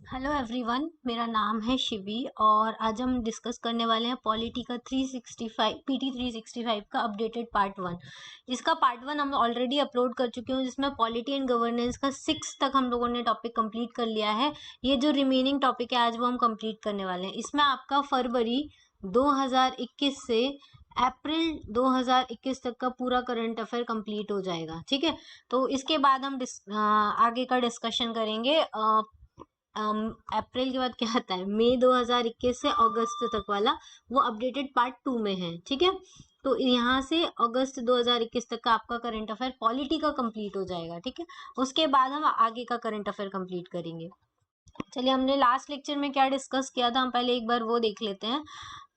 Hello everyone, मेरा नाम है शिवी और आज हम डिस्कस करने वाले हैं पॉलिटी का 365 पीटी 365 का अपडेटेड पार्ट 1। इसका पार्ट 1 हम ऑलरेडी अपलोड कर चुके हैं, जिसमें पॉलिटी एंड गवर्नेंस का 6 तक हम लोगों ने टॉपिक कंप्लीट कर लिया है। ये जो रिमेनिंग टॉपिक है आज वो हम कंप्लीट करने वाले हैं। इसमें आपका फरवरी 2021 से अप्रैल 2021 तक का पूरा करंट अफेयर कंप्लीट हो जाएगा। ठीक है, तो इसके बाद हम आगे का डिस्कशन करेंगे। अप्रैल के बाद क्या आता है, मई 2021 से अगस्त तक वाला, वो अपडेटेड पार्ट 2 में है। ठीक है, तो यहाँ से अगस्त 2021 तक का आपका करंट अफेयर पॉलिटी का कंप्लीट हो जाएगा। ठीक है, उसके बाद हम आगे का करंट अफेयर कंप्लीट करेंगे। चलिए, हमने लास्ट लेक्चर में क्या डिस्कस किया था, हम पहले एक बार वो देख लेते हैं,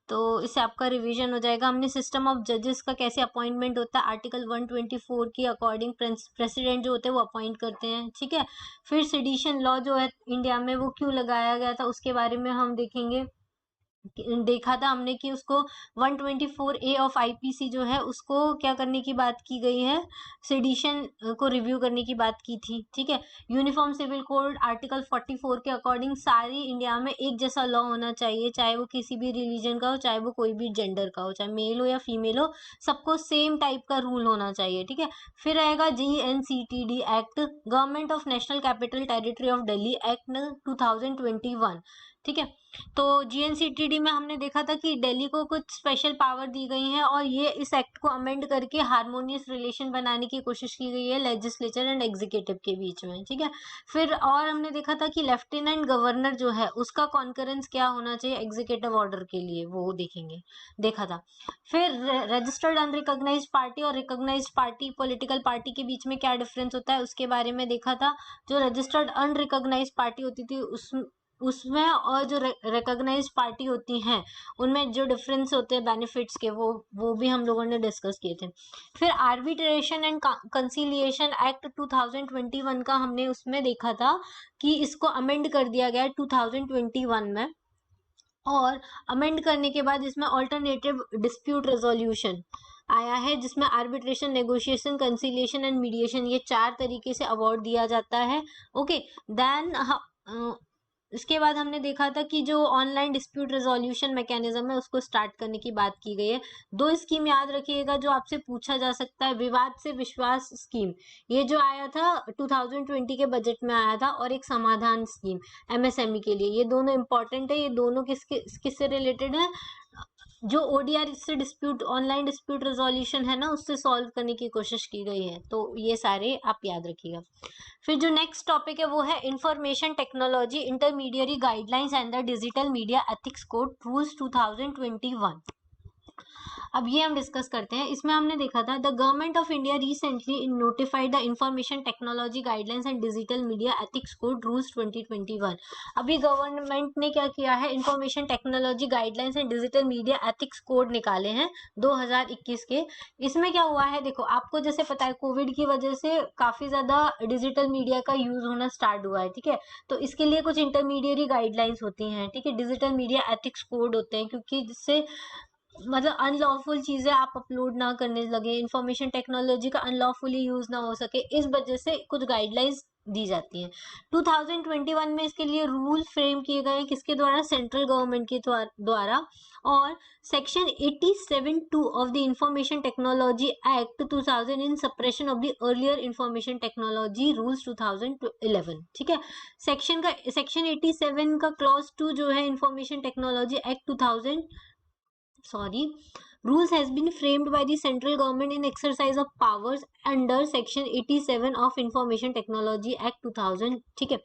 तो इससे आपका रिवीजन हो जाएगा। हमने सिस्टम ऑफ जजेस का कैसे अपॉइंटमेंट होता है, आर्टिकल 124 की अकॉर्डिंग प्रेसिडेंट जो होते हैं वो अपॉइंट करते हैं। ठीक है, फिर सेडिशन लॉ जो है इंडिया में वो क्यों लगाया गया था उसके बारे में हम देखेंगे। देखा था हमने कि उसको 124A ऑफ आईपीसी जो है उसको क्या करने की बात की गई है, सेडिशन को रिव्यू करने की बात की थी। ठीक है, यूनिफॉर्म सिविल कोड आर्टिकल 44 के अकॉर्डिंग सारी इंडिया में एक जैसा लॉ होना चाहिए, चाहे वो किसी भी रिलीजन का हो, चाहे वो कोई भी जेंडर का हो, चाहे मेल हो या फीमेल हो, सबको सेम टाइप का रूल होना चाहिए। ठीक है, फिर आएगा GNCTD act, government of national capital territory of Delhi act 2021। ठीक है, तो जीएनसीटीडी में हमने देखा था कि दिल्ली को कुछ स्पेशल पावर दी गई है और ये इस एक्ट को अमेंड करके हार्मोनियस रिलेशन बनाने की कोशिश की गई है लेजिस्लेचर एंड एग्जीक्यूटिव के बीच में। ठीक है, फिर और हमने देखा था कि लेफ्टिनेंट गवर्नर जो है उसका कॉन्करेंस क्या होना चाहिए एग्जीक्यूटिव ऑर्डर के लिए, वो देखेंगे, देखा था। फिर रजिस्टर्ड अनरिकॉग्नाइज्ड पार्टी और रिकॉग्नाइज्ड पार्टी पॉलिटिकल पार्टी के बीच में क्या डिफरेंस होता है उसके बारे में देखा था। जो रजिस्टर्ड अनरिकॉग्नाइज्ड पार्टी होती थी उसमें और जो रिकॉग्नाइज्ड पार्टी होती हैं उनमें जो डिफरेंस होते हैं बेनिफिट्स के, वो भी हम लोगों ने डिस्कस किए थे। फिर आर्बिट्रेशन एंड कंसीलिएशन एक्ट 2021 का हमने उसमें देखा था कि इसको अमेंड कर दिया गया है 2021 में, और अमेंड करने के बाद इसमें ऑल्टरनेटिव डिस्प्यूट रेजोल्यूशन आया है, जिसमें arbitration, negotiation, conciliation and mediation, ये 4 तरीके से अवार्ड दिया जाता है। ओके, देन इसके बाद हमने देखा था कि जो ऑनलाइन डिस्प्यूट रेजोल्यूशन मैकेनिज्म है उसको स्टार्ट करने की बात की गई है। 2 स्कीम याद रखिएगा जो आपसे पूछा जा सकता है, विवाद से विश्वास स्कीम, ये जो आया था 2020 के बजट में आया था, और एक समाधान स्कीम एमएसएमई के लिए। ये दोनों इंपॉर्टेंट है। ये दोनों किससे रिलेटेड है, जो ओडीआर से डिस्प्यूट, ऑनलाइन डिस्प्यूट रेजोल्यूशन है ना, उससे सॉल्व करने की कोशिश की गई है। तो ये सारे आप याद रखिएगा। फिर जो नेक्स्ट टॉपिक है वो है information technology intermediary guidelines and the digital media ethics code rules 2021। अब ये हम डिस्कस करते हैं। इसमें हमने देखा था the government of India recently notified the information technology guidelines and digital media ethics code rules 2021। अभी गवर्नमेंट ने क्या किया है, information technology guidelines and digital media ethics code निकाले हैं 2021 के। इसमें क्या हुआ है, देखो आपको जैसे पता है कोविड की वजह से काफी ज्यादा डिजिटल मीडिया का यूज होना स्टार्ट हुआ है। ठीक है, तो इसके लिए कुछ इंटरमीडिएरी गाइडलाइंस होती हैं। ठीक है, डिजिटल मीडिया एथिक्स कोड होते हैं, क्योंकि जिससे मतलब अनलॉफुल चीजें आप अपलोड ना करने लगे, इंफॉर्मेशन टेक्नोलॉजी का अनलॉफुली यूज ना हो सके, इस वजह से कुछ गाइडलाइंस दी जाती हैं। 2021 में इसके लिए रूल फ्रेम किए गए, किसके द्वारा, सेंट्रल गवर्नमेंट के द्वारा। और section 87(2) of the information technology act 2000 in suppression of the earlier information technology rules 2011। ठीक है, सेक्शन 87 का क्लॉज 2 जो है information technology act 2000 rules has been framed by the central government in exercise of powers under section 87 of information technology act 2000। ठीक है,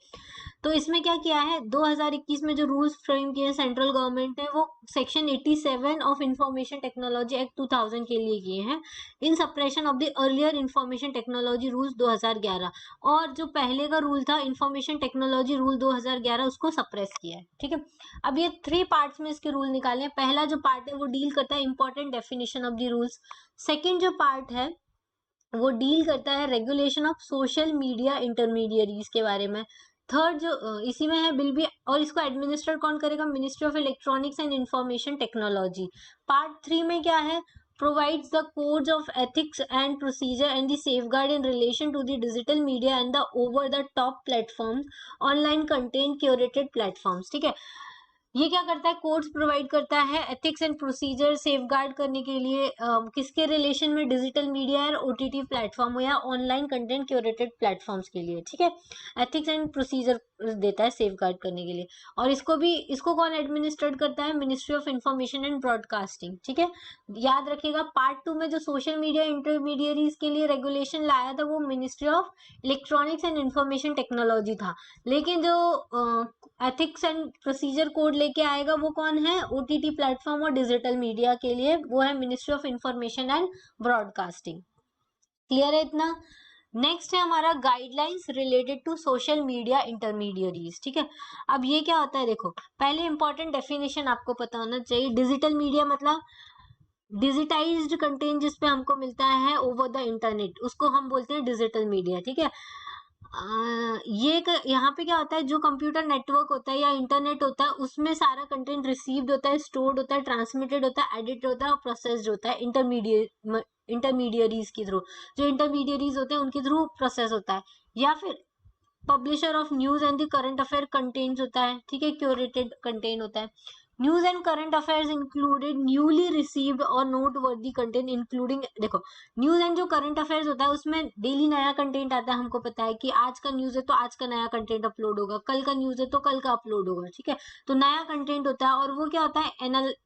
तो इसमें क्या किया है, 2021 में जो रूल्स फ्रेम किए सेंट्रल गवर्नमेंट ने वो section 87 of information technology act 2000 के लिए किए हैं, in suppression of the earlier information technology rules 2011। और जो पहले का रूल था इंफॉर्मेशन टेक्नोलॉजी रूल 2011, उसको सप्रेस किया है। ठीक है, अब ये 3 पार्ट्स में इसके रूल निकाले हैं। पहला जो पार्ट है वो डील करता है important definition of the rules. Second जो पार्ट है वो डील करता है regulation of social media intermediaries के बारे में। थर्ड जो इसी में है बिल भी, और इसको एडमिनिस्टर कौन करेगा, ministry of electronics and information technology. Part 3 में क्या है, provides the codes of ethics and procedure and the safeguard in relation to the digital media and the over the top platforms, online content curated platforms. ठीक है, ये क्या करता है, codes provide करता है एथिक्स एंड प्रोसीजर सेफगार्ड करने के लिए किसके रिलेशन में, डिजिटल मीडिया और ओटीटी प्लेटफॉर्म या ऑनलाइन कंटेंट क्यूरेटेड प्लेटफॉर्म्स के लिए, ठीक है। एथिक्स एंड प्रोसीजर देता है सेफगार्ड करने के लिए। और इसको कौन एडमिनिस्ट्रेट करता है, ministry of information and broadcasting, ठीक है। याद रखिएगा पार्ट 2 में जो सोशल मीडिया इंटरमीडियरीज के लिए रेगुलेशन लाया था वो ministry of electronics and information technology था, लेकिन जो एथिक्स एंड प्रोसीजर कोड लेके आएगा वो कौन है, ओटीटी प्लेटफॉर्म और डिजिटल मीडिया के लिए, वो है ministry of information and broadcasting. Clear है इतना। नेक्स्ट है हमारा guidelines related to social media intermediaries, ठीक है। अब ये क्या होता है, देखो पहले इंपॉर्टेंट डेफिनेशन आपको पता होना चाहिए। डिजिटल मीडिया मतलब डिजिटाइज्ड कंटेंट जिसपे हमको मिलता है ओवर द इंटरनेट, उसको हम बोलते हैं डिजिटल मीडिया, ठीक है। यहाँ पे क्या होता है, जो कंप्यूटर नेटवर्क होता है या इंटरनेट होता है उसमें सारा कंटेंट रिसीव्ड होता है, स्टोर्ड होता है, ट्रांसमिटेड होता है, एडिट होता है और प्रोसेस्ड होता है इंटरमीडियरीज के थ्रू। जो इंटरमीडियरीज होते हैं उनके थ्रू प्रोसेस होता है। या फिर publisher of news and the current affair content होता है, ठीक है, क्यूरेटेड कंटेंट होता है। News and current affairs included newly received और नोट वर्दी कंटेंट इंक्लूडिंग, देखो न्यूज एंड जो करंट अफेयर्स होता है उसमें डेली नया कंटेंट आता है, हमको पता है कि आज का न्यूज है तो आज का नया कंटेंट अपलोड होगा, कल का न्यूज है तो कल का अपलोड होगा, ठीक है। तो नया कंटेंट होता है और वो क्या होता है,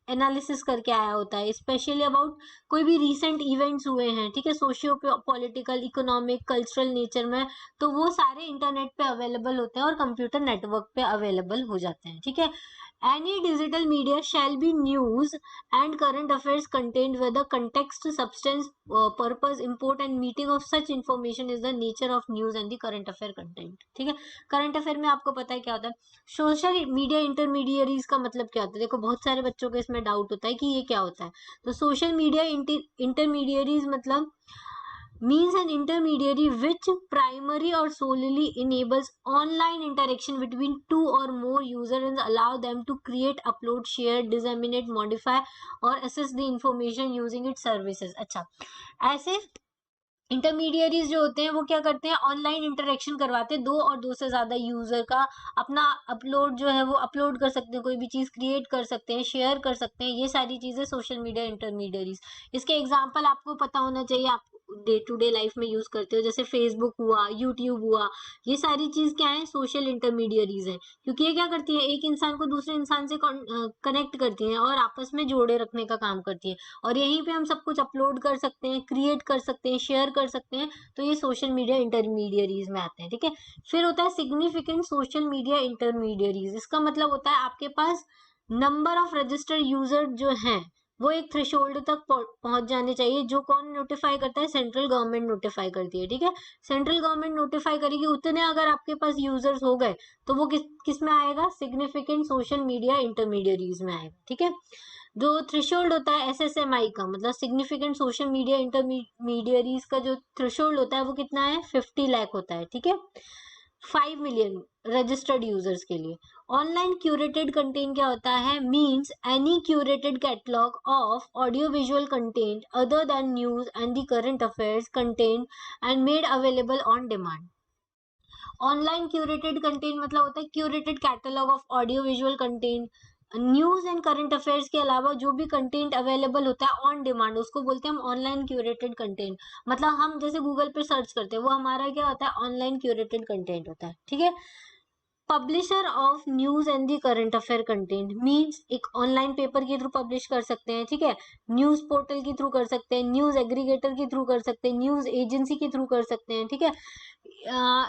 एनालिसिस करके आया होता है, स्पेशली अबाउट कोई भी रिसेंट इवेंट्स हुए हैं, ठीक है, socio political, economic, cultural nature में, तो वो सारे इंटरनेट पे अवेलेबल होते हैं और कंप्यूटर नेटवर्क पे अवेलेबल हो जाते हैं, ठीक है। Any digital media shall be news and current affairs contained where the context, substance, purpose, import and meaning of such information is the nature of news and the current affair content, ठीक है। Current affair में आपको पता है क्या होता है, social media intermediaries का मतलब क्या होता है, देखो बहुत सारे बच्चों को इसमें डाउट होता है कि ये क्या होता है। तो सोशल मीडिया इंटरमीडियरीज मतलब means an intermediary which primary or solely enables online interaction between two or more users and allow them to create, upload, share, disseminate, modify or access the information using its services। अच्छा, ऐसे intermediaries जो होते हैं वो क्या करते हैं, online interaction करवाते हैं, दो और दो से ज्यादा यूजर का अपना अपलोड जो है वो अपलोड कर सकते हैं, कोई भी चीज क्रिएट कर सकते हैं, शेयर कर सकते हैं, ये सारी चीजें सोशल मीडिया इंटरमीडियरीज। इसके एग्जांपल आपको पता होना चाहिए, आप डे टू डे लाइफ में यूज करते हो, जैसे फेसबुक हुआ, यूट्यूब हुआ, ये सारी चीज क्या है, सोशल इंटरमीडियरीज है, क्योंकि ये क्या करती है, एक इंसान को दूसरे इंसान से कनेक्ट करती है और आपस में जोड़े रखने का काम करती है। और यहीं पे हम सब कुछ अपलोड कर सकते हैं, क्रिएट कर सकते हैं, शेयर कर सकते हैं, तो ये सोशल मीडिया इंटरमीडियरीज में आते हैं, ठीक है। फिर होता है सिग्निफिकेंट सोशल मीडिया इंटरमीडियरीज, इसका मतलब होता है आपके पास नंबर ऑफ रजिस्टर्ड यूजर जो हैं वो एक थ्रेशोल्ड तक पहुंच जाने चाहिए। जो कौन नोटिफाई करता है, सेंट्रल गवर्नमेंट नोटिफाई करती है, ठीक है। सेंट्रल गवर्नमेंट नोटिफाई करेगी, उतने अगर आपके पास यूजर्स हो गए तो वो किस में आएगा, सिग्निफिकेंट सोशल मीडिया इंटरमीडियरीज में आएगा, ठीक है। जो थ्रेशोल्ड होता है एसएसएमआई का, मतलब सिग्निफिकेंट सोशल मीडिया इंटरमीडियरीज का जो थ्रेशोल्ड होता है वो कितना है, 50 लाख होता है, ठीक है, 5 मिलियन रजिस्टर्ड यूजर्स के लिए। ऑनलाइन क्यूरेटेड कंटेंट क्या होता है, means any curated catalogue of audio visual content other than news and the current affairs content and made available on demand. Online curated content मतलब होता है curated catalogue of audio visual content, news and current affairs के अलावा जो भी content available होता है on demand, उसको बोलते हैं हम ऑनलाइन क्यूरेटेड कंटेंट। मतलब हम जैसे गूगल पे सर्च करते हैं वो हमारा क्या होता है, ऑनलाइन क्यूरेटेड कंटेंट होता है, ठीक है। Publisher of news and the current affair content means एक ऑनलाइन पेपर के थ्रू पब्लिश कर सकते हैं, ठीक है, न्यूज पोर्टल के थ्रू कर सकते हैं, न्यूज एग्रीगेटर के थ्रू कर सकते हैं, न्यूज एजेंसी के थ्रू कर सकते हैं, ठीक है।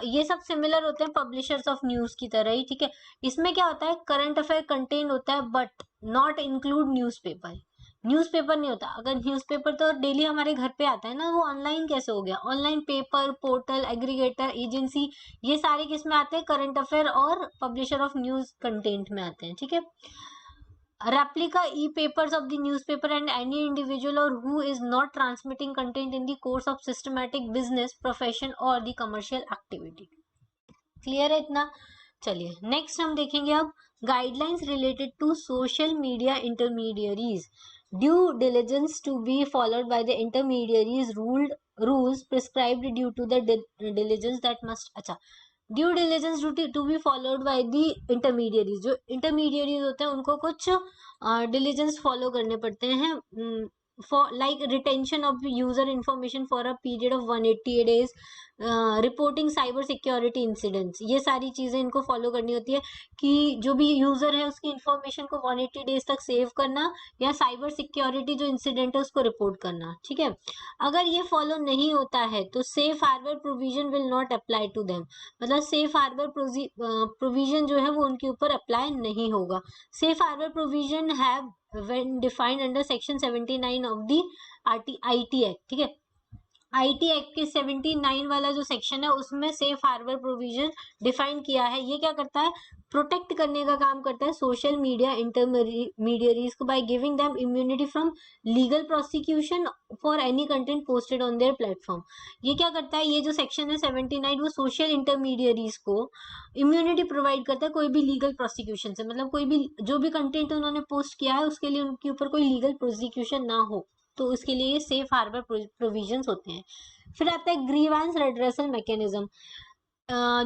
ये सब सिमिलर होते हैं पब्लिशर्स ऑफ न्यूज की तरह ही, ठीक है। इसमें क्या होता है, करंट अफेयर कंटेंट होता है but not include newspaper. Newspaper नहीं होता, अगर न्यूज़पेपर तो डेली हमारे घर पे आता है ना, वो ऑनलाइन कैसे हो गया, online paper, portal, aggregator, agency, ये सारे किस में आते हैं, करंट अफेयर और पब्लिशर ऑफ न्यूज कंटेंट में आते हैं, ठीक है। replica e-papers of the newspaper and any individual or who is not transmitting content in the course of systematic business profession or the commercial activity। Clear है इतना। चलिए next हम देखेंगे अब guidelines related to social media intermediaries. due diligence to be followed by the intermediaries, rules prescribed due to the diligence that must, अच्छा, due diligence to be followed by the intermediaries, जो intermediaries होते हैं उनको कुछ diligence follow करने पड़ते हैं, for like retention of user information for a period of 180 days, reporting cyber security incidents, ये सारी चीजें इनको फॉलो करनी होती है कि जो भी यूजर है उसकी इंफॉर्मेशन को 180 डेज तक सेव करना, या साइबर सिक्योरिटी जो इंसिडेंट है उसको रिपोर्ट करना, ठीक है। अगर ये फॉलो नहीं होता है तो safe harbour provision will not apply to them, मतलब सेफ हार्बर प्रोविजन जो है वो उनके ऊपर अप्लाई नहीं होगा। Safe harbour provision have when defined under section 79 of the IT act, ठीक है। आईटी एक्ट के 79 वाला जो सेक्शन है उसमें सेफ हार्बर प्रोविजन डिफाइन किया है। ये क्या करता है, प्रोटेक्ट करने का काम करता है सोशल मीडिया इंटरमीडियरीज को by giving them immunity from legal prosecution for any content posted on their platform. ये क्या करता है, ये जो सेक्शन है 79 वो सोशल इंटरमीडियरीज को इम्यूनिटी प्रोवाइड करता है कोई भी लीगल प्रोसिक्यूशन से, मतलब कोई भी जो भी कंटेंट उन्होंने पोस्ट किया है उसके लिए उनके ऊपर कोई लीगल प्रोसिक्यूशन ना हो, तो उसके लिए सेफ हार्बर प्रोविजंस होते हैं। फिर आता है ग्रीवेंस रेड्रेसल मैकेनिज्म।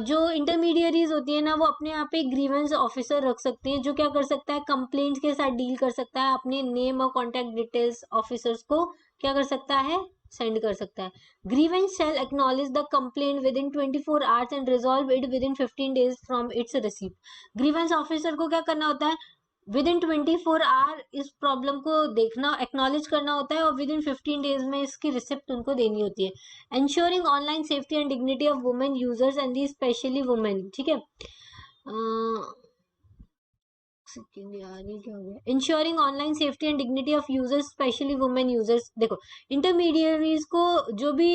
जो इंटरमीडियरीज होती है ना वो अपने यहाँ पे ग्रीवेंस ऑफिसर रख सकते हैं, जो क्या कर सकता है, कंप्लेंट्स के साथ डील कर सकता है, अपने नेम और कॉन्टेक्ट डिटेल्स ऑफिसर्स को क्या कर सकता है, सेंड कर सकता है। Grievance shall acknowledge the complaint within 24 hours and resolve it within 15 days from its receipt. Grievance officer को क्या करना होता है, विद इन 24 आवर इस प्रॉब्लम को देखना, एक्नॉलेज करना होता है, और विद इन 15 डेज में इसकी रिसिप्ट उनको देनी होती है। Ensuring online safety and dignity of women users and the specially women, ठीक है। यार ये क्या हो गया, ensuring online safety and dignity of users specially women users. देखो इंटरमीडियरीज को जो भी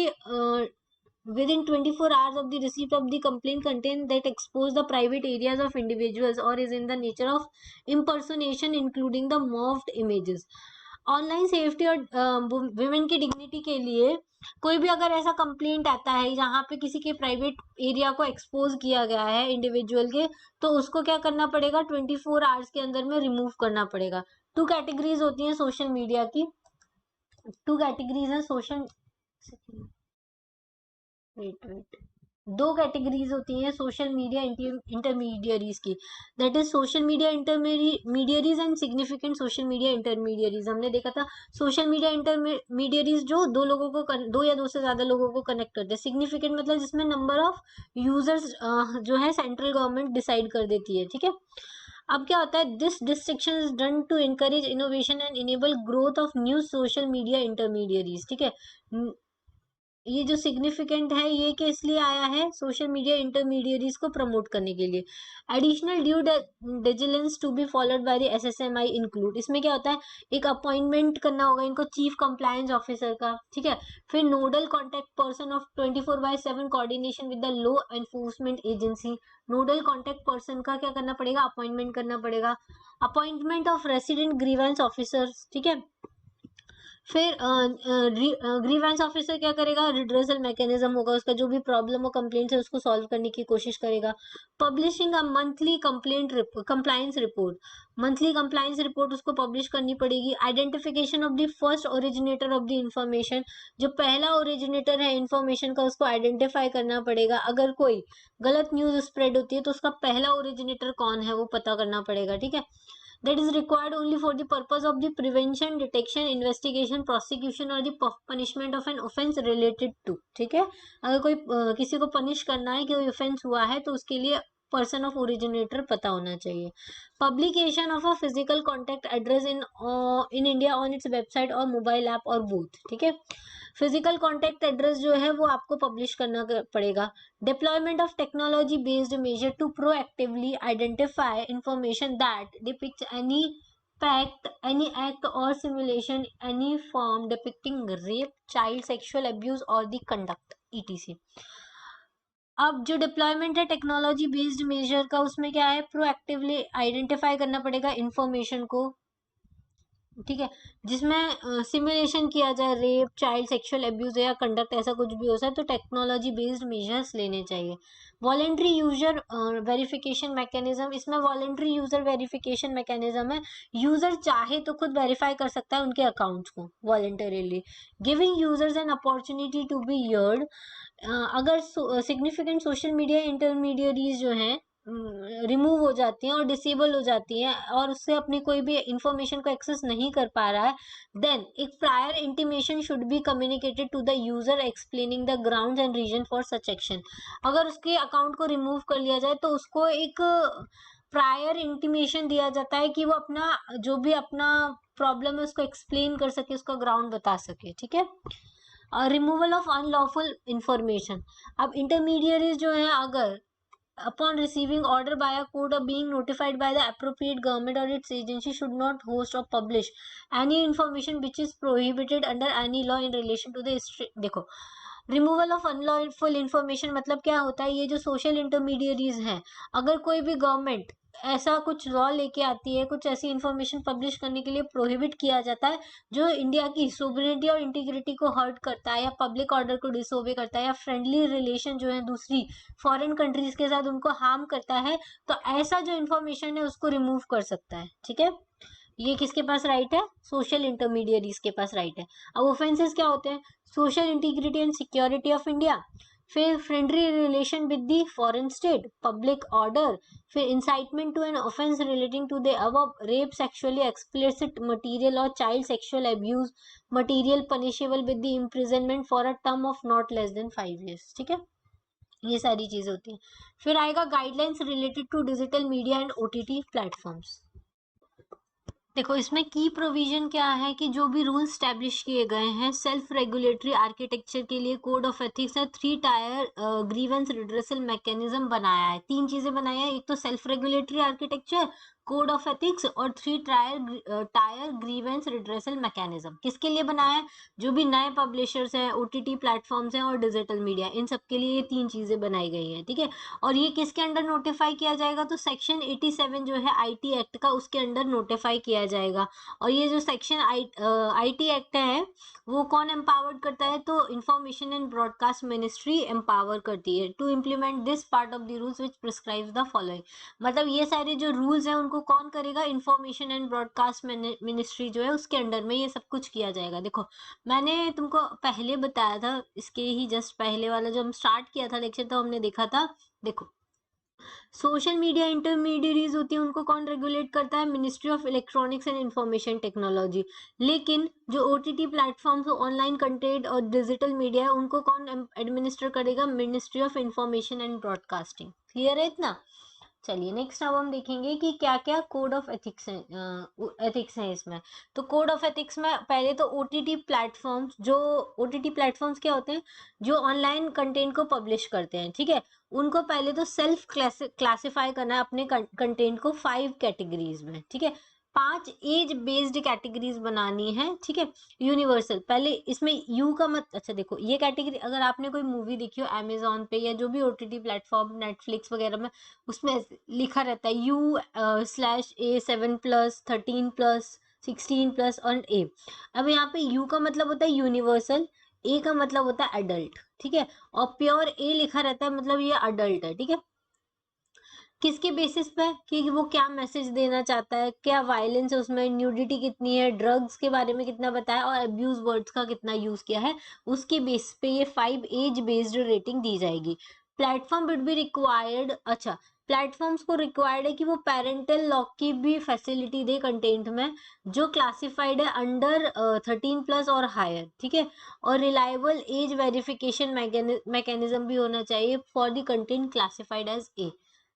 within 24 hours of the receipt of the complaint content that expose the private areas of individuals or is in the nature of impersonation including the morphed images। Online safety और women की dignity के लिए कोई भी अगर ऐसा complaint आता है जहां पे किसी के प्राइवेट एरिया को एक्सपोज किया गया है इंडिविजुअल के, तो उसको क्या करना पड़ेगा, 24 आवर्स के अंदर में रिमूव करना पड़ेगा। टू कैटेगरीज होती है सोशल मीडिया की, टू कैटेगरीज है सोशल, वेट दो कैटेगरीज होती हैं सोशल मीडिया इंटरमीडियरीज की, that is social media intermediaries and significant social media intermediaries. हमने देखा था सोशल मीडिया इंटरमीडियरीज जो दो लोगों को दो या दो से ज्यादा लोगों को कनेक्ट करते हैं, सिग्निफिकेंट मतलब जिसमें नंबर ऑफ यूजर्स जो है सेंट्रल गवर्नमेंट डिसाइड कर देती है, ठीक है। अब क्या होता है, this distinction is done to encourage innovation and enable growth of new social media intermediaries, ठीक है। ये जो सिग्निफिकेंट है ये किस लिए आया है, सोशल मीडिया इंटरमीडियरीज को प्रमोट करने के लिए। Additional due diligence to be followed by the SSMI include, इसमें क्या होता है, एक अपॉइंटमेंट करना होगा इनको चीफ कंप्लायंस ऑफिसर का, ठीक है। फिर nodal contact person of 24/7 coordination with the law enforcement agency, nodal contact person का क्या करना पड़ेगा, अपॉइंटमेंट करना पड़ेगा। Appointment of resident grievance officers, ठीक है। फिर ग्रीवेंस ऑफिसर क्या करेगा, रिड्रेसल मैकेनिज्म होगा उसका, जो भी प्रॉब्लम और कंप्लेंट है उसको सॉल्व करने की कोशिश करेगा। Publishing a monthly compliance report, monthly compliance report उसको पब्लिश करनी पड़ेगी। Identification of the first originator of the information, जो पहला ओरिजिनेटर है इंफॉर्मेशन का उसको आइडेंटिफाई करना पड़ेगा। अगर कोई गलत न्यूज स्प्रेड होती है तो उसका पहला ओरिजिनेटर कौन है वो पता करना पड़ेगा, ठीक है। that is required only for the purpose of the prevention, detection, investigation, prosecution or the punishment of an offense related to, ठीक है। अगर कोई किसी को पनिश करना है कि कोई ऑफेंस हुआ है तो उसके लिए पर्सन ऑफ ओरिजिनेटर पता होना चाहिए। Publication of a physical contact address in India on its website और मोबाइल ऐप और बोथ, ठीक है। फिजिकल कॉन्टेक्ट एड्रेस जो है वो आपको पब्लिश करना पड़ेगा। Deployment of technology based measure to proactively identify information that depicts any fact, any act or simulation, any form depicting rape, child sexual abuse or the conduct etc। अब जो deployment है technology based major का, उसमें क्या है, proactively identify करना पड़ेगा information को, ठीक है, जिसमें सिमुलेशन किया जाए रेप, चाइल्ड सेक्सुअल अब्यूज या कंडक्ट ऐसा कुछ भी हो सकता है, तो टेक्नोलॉजी बेस्ड मेजर्स लेने चाहिए। वॉलेंट्री यूजर वेरिफिकेशन मैकेनिज्म, इसमें वॉलेंट्री यूजर वेरिफिकेशन मैकेनिज्म है, यूजर चाहे तो खुद वेरीफाई कर सकता है उनके अकाउंट्स को voluntarily. Giving users an opportunity to be heard, अगर सिग्निफिकेंट सोशल मीडिया इंटरमीडियरीज जो हैं रिमूव हो जाती हैं और डिसेबल हो जाती हैं और उससे अपनी कोई भी इंफॉर्मेशन को एक्सेस नहीं कर पा रहा है, देन एक prior intimation should be communicated to the user explaining the grounds and reason for such action. अगर उसके अकाउंट को रिमूव कर लिया जाए तो उसको एक प्रायर इंटीमेशन दिया जाता है कि वो अपना जो भी अपना प्रॉब्लम है उसको एक्सप्लेन कर सके, उसका ग्राउंड बता सके। ठीक है, रिमूवल ऑफ अनलॉफुल इंफॉर्मेशन, अब इंटरमीडियरीज जो है अगर upon receiving order by a court or being notified by the appropriate government or its agency should not host or publish any information which is prohibited under any law in relation to the देखो, removal of unlawful information मतलब क्या होता है, ये जो social intermediaries हैं, अगर कोई भी गवर्नमेंट ऐसा कुछ लॉ लेके आती है, कुछ ऐसी इंफॉर्मेशन पब्लिश करने के लिए प्रोहिबिट किया जाता है जो इंडिया की सोवरेनिटी और इंटीग्रिटी को हर्ट करता है या पब्लिक ऑर्डर को डिसोबे करता है या फ्रेंडली रिलेशन जो है दूसरी फॉरेन कंट्रीज के साथ उनको हार्म करता है, तो ऐसा जो इंफॉर्मेशन है उसको रिमूव कर सकता है। ठीक है, ये किसके पास राइट है, सोशल इंटरमीडियरीज के पास राइट है। अब ऑफेंसेस क्या होते हैं, social integrity and security of India, फिर friendly relation with the foreign state, public order, फिर incitement to an offence relating to the above, rape, sexually explicit material और child sexual abuse material punishable with the imprisonment for a term of not less than 5 years। ठीक है, ये सारी चीजें होती हैं। फिर आएगा guidelines related to digital media and OTT platforms. देखो, इसमें की प्रोविजन क्या है कि जो भी रूल स्टैब्लिश किए गए हैं सेल्फ रेगुलेटरी आर्किटेक्चर के लिए कोड ऑफ एथिक्स है, 3 टायर ग्रीवेंस रिड्रेसल मैकेनिज्म बनाया है। 3 चीजें बनाई है, एक तो self regulatory architecture, code of ethics और 3 टायर ग्रीवेंस रिड्रेसल मैकेनिज्म। किसके लिए बनाया है, जो भी नए पब्लिशर्स हैं, ओटीटी प्लेटफॉर्म्स हैं और डिजिटल मीडिया, इन सब के लिए ये 3 चीजें बनाई गई हैं। ठीक है, और ये किसके अंडर नोटिफाई किया जाएगा, तो सेक्शन 87 जो है आईटी एक्ट का, उसके अंडर नोटिफाई किया जाएगा। और ये जो सेक्शन आईटी एक्ट है वो कौन एम्पावर्ड करता है, तो information and broadcast ministry empower करती है to implement this part of the rules which prescribes the following. मतलब ये सारे जो रूल्स हैं उनको कौन करेगा, इंफॉर्मेशन एंड ब्रॉडकास्ट मिनिस्ट्री जो है उसके अंडर में ये सब कुछ किया जाएगा। देखो, मैंने तुमको पहले बताया था, इसके ही जस्ट पहले वाला जो हम स्टार्ट किया था लेक्चर, तो हमने देखा था, देखो सोशल मीडिया इंटरमीडियरीज होती है उनको कौन रेगुलेट करता है, ministry of electronics and information technology. लेकिन जो ओटीटी प्लेटफॉर्म्स, ऑनलाइन कंटेंट और डिजिटल मीडिया है उनको कौन एडमिनिस्टर करेगा, ministry of information and broadcasting. Clear है इतना? चलिए नेक्स्ट अब हम देखेंगे कि क्या क्या कोड ऑफ एथिक्स है, एथिक्स है इसमें। तो कोड ऑफ एथिक्स में पहले तो ओटीटी प्लेटफॉर्म्स, जो ओटीटी प्लेटफॉर्म्स क्या होते हैं, जो ऑनलाइन कंटेंट को पब्लिश करते हैं। ठीक है, उनको पहले तो सेल्फ क्लासिफाई करना है अपने कंटेंट को 5 कैटेगरीज में। ठीक है, 5 एज बेस्ड कैटेगरीज बनानी है। ठीक है, यूनिवर्सल, पहले इसमें यू का मत, अच्छा देखो ये कैटेगरी, अगर आपने कोई मूवी देखी हो अमेजोन पे या जो भी ओटीटी प्लेटफॉर्म नेटफ्लिक्स वगैरह में, उसमें लिखा रहता है U/A7+, 13+, 16+ और ए। अब यहाँ पे यू का मतलब होता है यूनिवर्सल, ए का मतलब होता है अडल्ट। ठीक है, और प्योर ए लिखा रहता है, मतलब ये अडल्ट है। ठीक है, किसके बेसिस पे, कि वो क्या मैसेज देना चाहता है, क्या वायलेंस है उसमें, न्यूडिटी कितनी है, ड्रग्स के बारे में कितना बताया और अब्यूज वर्ड्स का कितना यूज किया है, उसके बेस पे ये 5 एज बेस्ड रेटिंग दी जाएगी। प्लेटफॉर्म वुड बी रिक्वायर्ड, अच्छा प्लेटफॉर्म्स को रिक्वायर्ड है कि वो पेरेंटल लॉक की भी फैसिलिटी दे कंटेंट में जो क्लासिफाइड है अंडर 13+ और हायर। ठीक है, और रिलायबल एज वेरिफिकेशन मैकेनिज्म भी होना चाहिए for the content classified as A.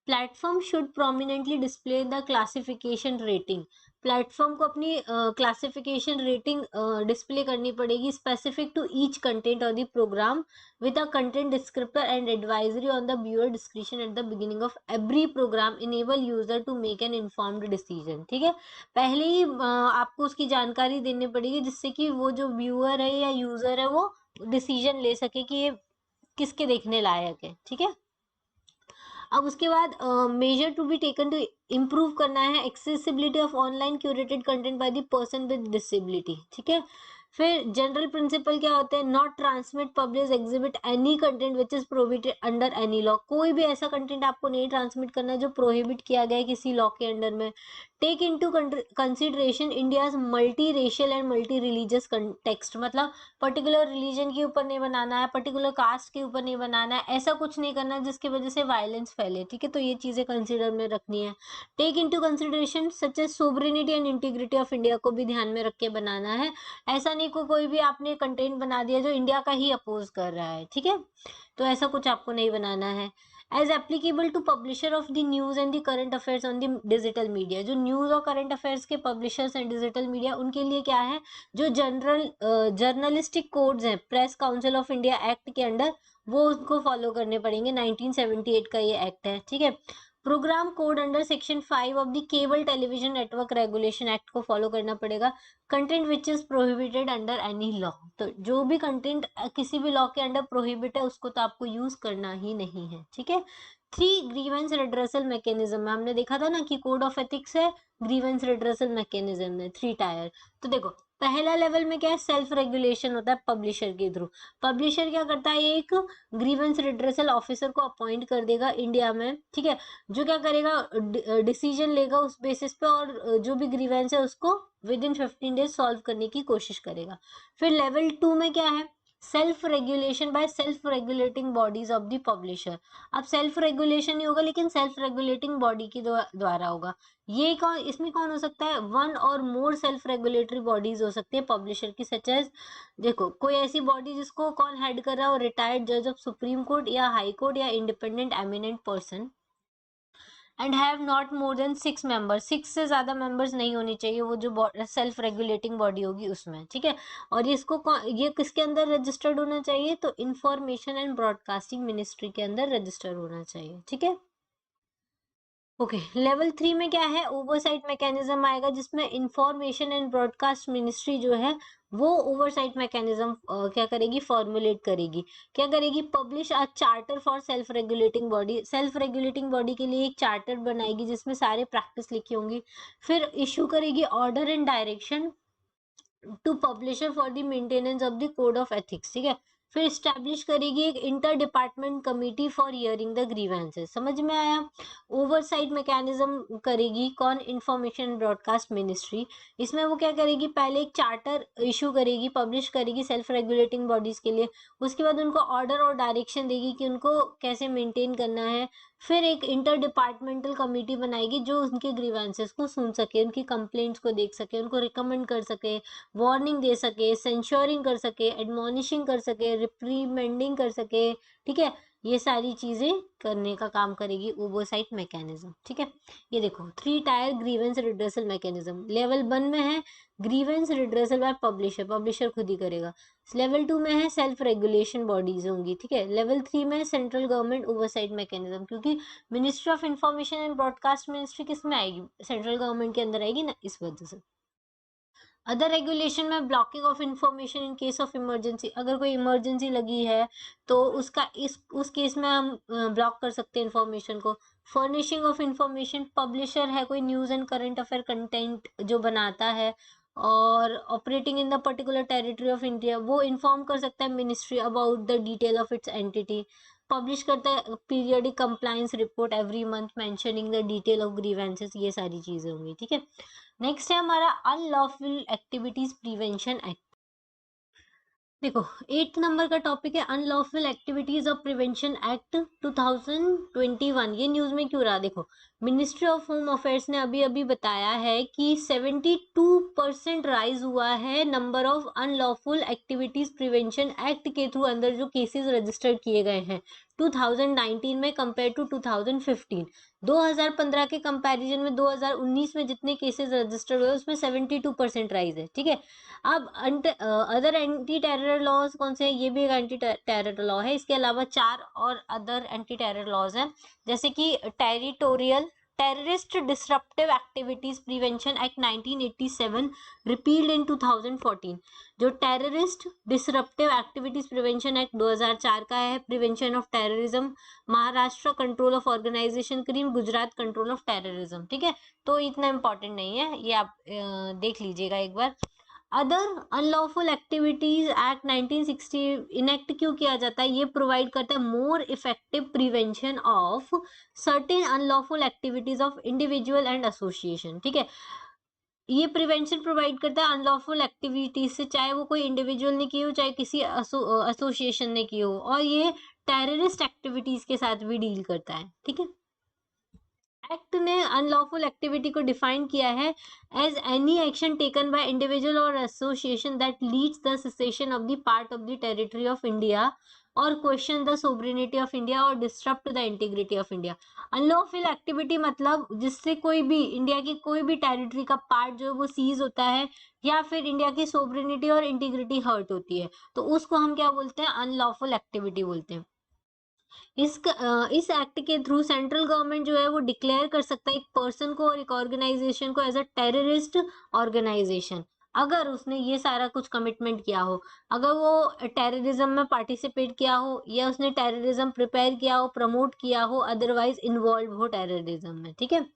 Platform should prominently display the classification rating, platform को अपनी क्लासिफिकेशन रेटिंग डिस्प्ले करनी पड़ेगी स्पेसिफिक टू ईच कंटेंट और the programme with a content descriptor and advisory on the viewer discretion at the beginning of every program enable user to make an informed decision। ठीक है, पहले ही आपको उसकी जानकारी देनी पड़ेगी जिससे कि वो जो व्यूअर है या यूजर है वो डिसीजन ले सके कि ये किसके देखने लायक है। ठीक है, अब उसके बाद measure to be taken to improve करना है accessibility of online curated content by the person with disability, ठीक है। फिर जनरल प्रिंसिपल क्या होते हैं, not transmit publish exhibit any content which is prohibited under any law, कोई भी ऐसा कंटेंट आपको नहीं ट्रांसमिट करना है जो प्रोहिबिट किया गया है किसी लॉ के अंडर में। Take into consideration India's multi racial and multi religious text, मतलब पर्टिकुलर रिलीजन के ऊपर नहीं बनाना है, पर्टिकुलर कास्ट के ऊपर नहीं बनाना है, ऐसा कुछ नहीं करना है जिसकी वजह से वायलेंस फैले, ठीक है। तो ये चीजें कंसिडर में रखनी है। Take into consideration such as sovereignty and integrity of India को भी ध्यान में रख के बनाना है। ऐसा नहीं कोई भी आपने कंटेंट बना दिया जो इंडिया का ही अपोज कर रहा है, ठीक है। तो ऐसा कुछ आपको नहीं बनाना है। As applicable to publisher of the news and the current affairs on the digital media, जो न्यूज और करंट अफेयर्स के पब्लिशर्स एंड डिजिटल मीडिया उनके लिए क्या है, जो जर्नलिस्टिक कोड्स हैं press council of India act के अंडर, वो उनको फॉलो करने पड़ेंगे। 1978 का ये एक्ट है, ठीक है। Programme code under section 5 of the cable television network regulation act को फॉलो करना पड़ेगा। Content which is prohibited under any law, तो जो भी कंटेंट किसी भी लॉ के अंडर प्रोहिबिट है उसको तो आपको यूज करना ही नहीं है, ठीक है। 3 ग्रीवेंस रिड्रेसल मैकेनिज्म में हमने देखा था ना कि कोड ऑफ एथिक्स है, ग्रीवेंस रिड्रेसल मैकेनिज्म है, 3 टायर। तो देखो पहला लेवल में क्या है, सेल्फ रेगुलेशन होता है पब्लिशर के थ्रू। पब्लिशर क्या करता है, एक ग्रीवेंस रिड्रेसल ऑफिसर को अपॉइंट कर देगा इंडिया में, ठीक है, जो क्या करेगा, डिसीजन लेगा उस बेसिस पे, और जो भी ग्रीवेंस है उसको विद इन 15 डेज सॉल्व करने की कोशिश करेगा। फिर लेवल 2 में क्या है, self regulation by self regulating bodies of the publisher. अब सेल्फ रेगुलेशन नहीं होगा लेकिन सेल्फ रेगुलेटिंग बॉडी के द्वारा होगा। ये कौन, इसमें कौन हो सकता है, 1 और मोर सेल्फ रेगुलेटरी बॉडीज हो सकती है पब्लिशर की, सच एज, देखो कोई ऐसी बॉडी जिसको कौन हेड कर रहा हो, रिटायर्ड जज ऑफ सुप्रीम कोर्ट या हाई कोर्ट या independent eminent person, and have not more than 6 members, 6 से ज्यादा मेंबर्स नहीं होनी चाहिए वो जो सेल्फ रेगुलेटिंग बॉडी होगी उसमें, ठीक है। और ये किसके अंदर रजिस्टर्ड होना चाहिए, तो इंफॉर्मेशन एंड ब्रॉडकास्टिंग मिनिस्ट्री के अंदर रजिस्टर्ड होना चाहिए, ठीक है। ओके, लेवल 3 में क्या है, ओवरसाइट मैकेनिज्म आएगा जिसमें इंफॉर्मेशन एंड ब्रॉडकास्ट मिनिस्ट्री जो है वो ओवरसाइट मैकेनिज्म क्या करेगी, फॉर्मुलेट करेगी। क्या करेगी, publish a charter for self regulating body, self regulating body के लिए एक चार्टर बनाएगी जिसमें सारे प्रैक्टिस लिखी होंगी। फिर इशू करेगी order and direction to publisher for the maintenance of the code of ethics, ठीक है। फिर स्टैब्लिश करेगी एक inter department committee for hearing the grievances, समझ में आया। ओवरसाइट मैकेनिज्म करेगी कौन, इंफॉर्मेशन ब्रॉडकास्ट मिनिस्ट्री। इसमें वो क्या करेगी, पहले एक चार्टर इशू करेगी, पब्लिश करेगी सेल्फ रेगुलेटिंग बॉडीज के लिए, उसके बाद उनको ऑर्डर और डायरेक्शन देगी कि उनको कैसे मेंटेन करना है। फिर एक इंटर डिपार्टमेंटल कमिटी बनाएगी जो उनके ग्रीवेंसेस को सुन सके, उनकी कंप्लेंट्स को देख सके, उनको रिकमेंड कर सके, वार्निंग दे सके, सेंश्योरिंग कर सके, एडमोनिशिंग कर सके, रिप्रीमेंडिंग कर सके, ठीक है। ये सारी चीजें करने का काम करेगी ओवरसाइट मैकेनिज्म, ठीक है। ये देखो 3 tyre grievance redressal mechanism. Level 1 में है grievance redressal by publisher, publisher खुद ही करेगा। लेवल 2 में है सेल्फ रेगुलेशन बॉडीज होंगी, ठीक है। लेवल 3 में है सेंट्रल गवर्नमेंट ओवरसाइट मैकेनिज्म, क्योंकि ministry of information and broadcast ministry किस में आएगी, सेंट्रल गवर्नमेंट के अंदर आएगी ना, इस वजह से। अदर रेगुलेशन में blocking of information in case of emergency, अगर कोई इमरजेंसी लगी है तो उसका उस केस में हम ब्लॉक कर सकते हैं इंफॉर्मेशन को। फर्निशिंग ऑफ इंफॉर्मेशन, पब्लिशर है कोई news and current affair content जो बनाता है और operating in the particular territory of India, वो इन्फॉर्म कर सकता है ministry about the detail of its entity. Publish करता है periodic compliance report every month mentioning the detail of grievances, ये सारी चीजें होंगी, ठीक है। नेक्स्ट है हमारा अनलॉफुल एक्टिविटीज प्रिवेंशन एक्ट। देखो 8 नंबर का टॉपिक है unlawful activities of prevention act 2021। ये न्यूज में क्यों रहा, देखो मिनिस्ट्री ऑफ होम अफेयर्स ने अभी अभी बताया है कि 72% राइज हुआ है number of unlawful activities prevention act के थ्रू अंदर जो केसेस रजिस्टर्ड किए गए हैं 2019 में कंपेयर टू 2015। 2015 के कंपैरिजन में 2019 में जितने केसेस रजिस्टर्ड हुए उसमें 72% राइज है, ठीक है। अब अदर एंटी टेरर लॉज कौन से हैं, ये भी एक एंटी टेरर लॉ है। इसके अलावा 4 और अदर एंटी टेरर लॉज हैं, जैसे कि territorial terrorist disruptive activities prevention act 1987 repealed in 2014। जो terrorist disruptive activities prevention act 2004 का है, prevention of terrorism, Maharashtra control of organisation crime, Gujarat control of terrorism. ठीक है, तो इतना इंपॉर्टेंट नहीं है, ये आप देख लीजिएगा एक बार। Other unlawful activities act 1960 enact क्यों किया जाता है? ये प्रोवाइड करता है more effective prevention of certain unlawful activities of individual and association. ठीक है, ये प्रिवेंशन प्रोवाइड करता है अनलॉफुल एक्टिविटीज से, चाहे वो कोई इंडिविजुअल ने की हो, चाहे किसी एसोसिएशन ने की हो, और ये टेररिस्ट एक्टिविटीज के साथ भी डील करता है। ठीक है, एक्ट ने अनलॉफुल एक्टिविटी को डिफाइन किया है as any action taken by individual और association that leads the secession of the part of the territory of India और question the sovereignty of India और disturb the integrity of India. Unlawful activity मतलब जिससे कोई भी India की कोई भी टेरिटरी का पार्ट जो है वो सीज होता है, या फिर इंडिया की सोवरेनिटी और इंटीग्रिटी हर्ट होती है, तो उसको हम क्या बोलते हैं? अनलॉफुल एक्टिविटी बोलते हैं। इस एक्ट के थ्रू सेंट्रल गवर्नमेंट जो है वो डिक्लेयर कर सकता है एक पर्सन को और एक ऑर्गेनाइजेशन को एज अ टेररिस्ट ऑर्गेनाइजेशन, अगर उसने ये सारा कुछ कमिटमेंट किया हो, अगर वो टेररिज्म में पार्टिसिपेट किया हो, या उसने टेररिज्म प्रिपेयर किया हो, प्रमोट किया हो, अदरवाइज इन्वॉल्व हो टेररिज्म में। ठीक है,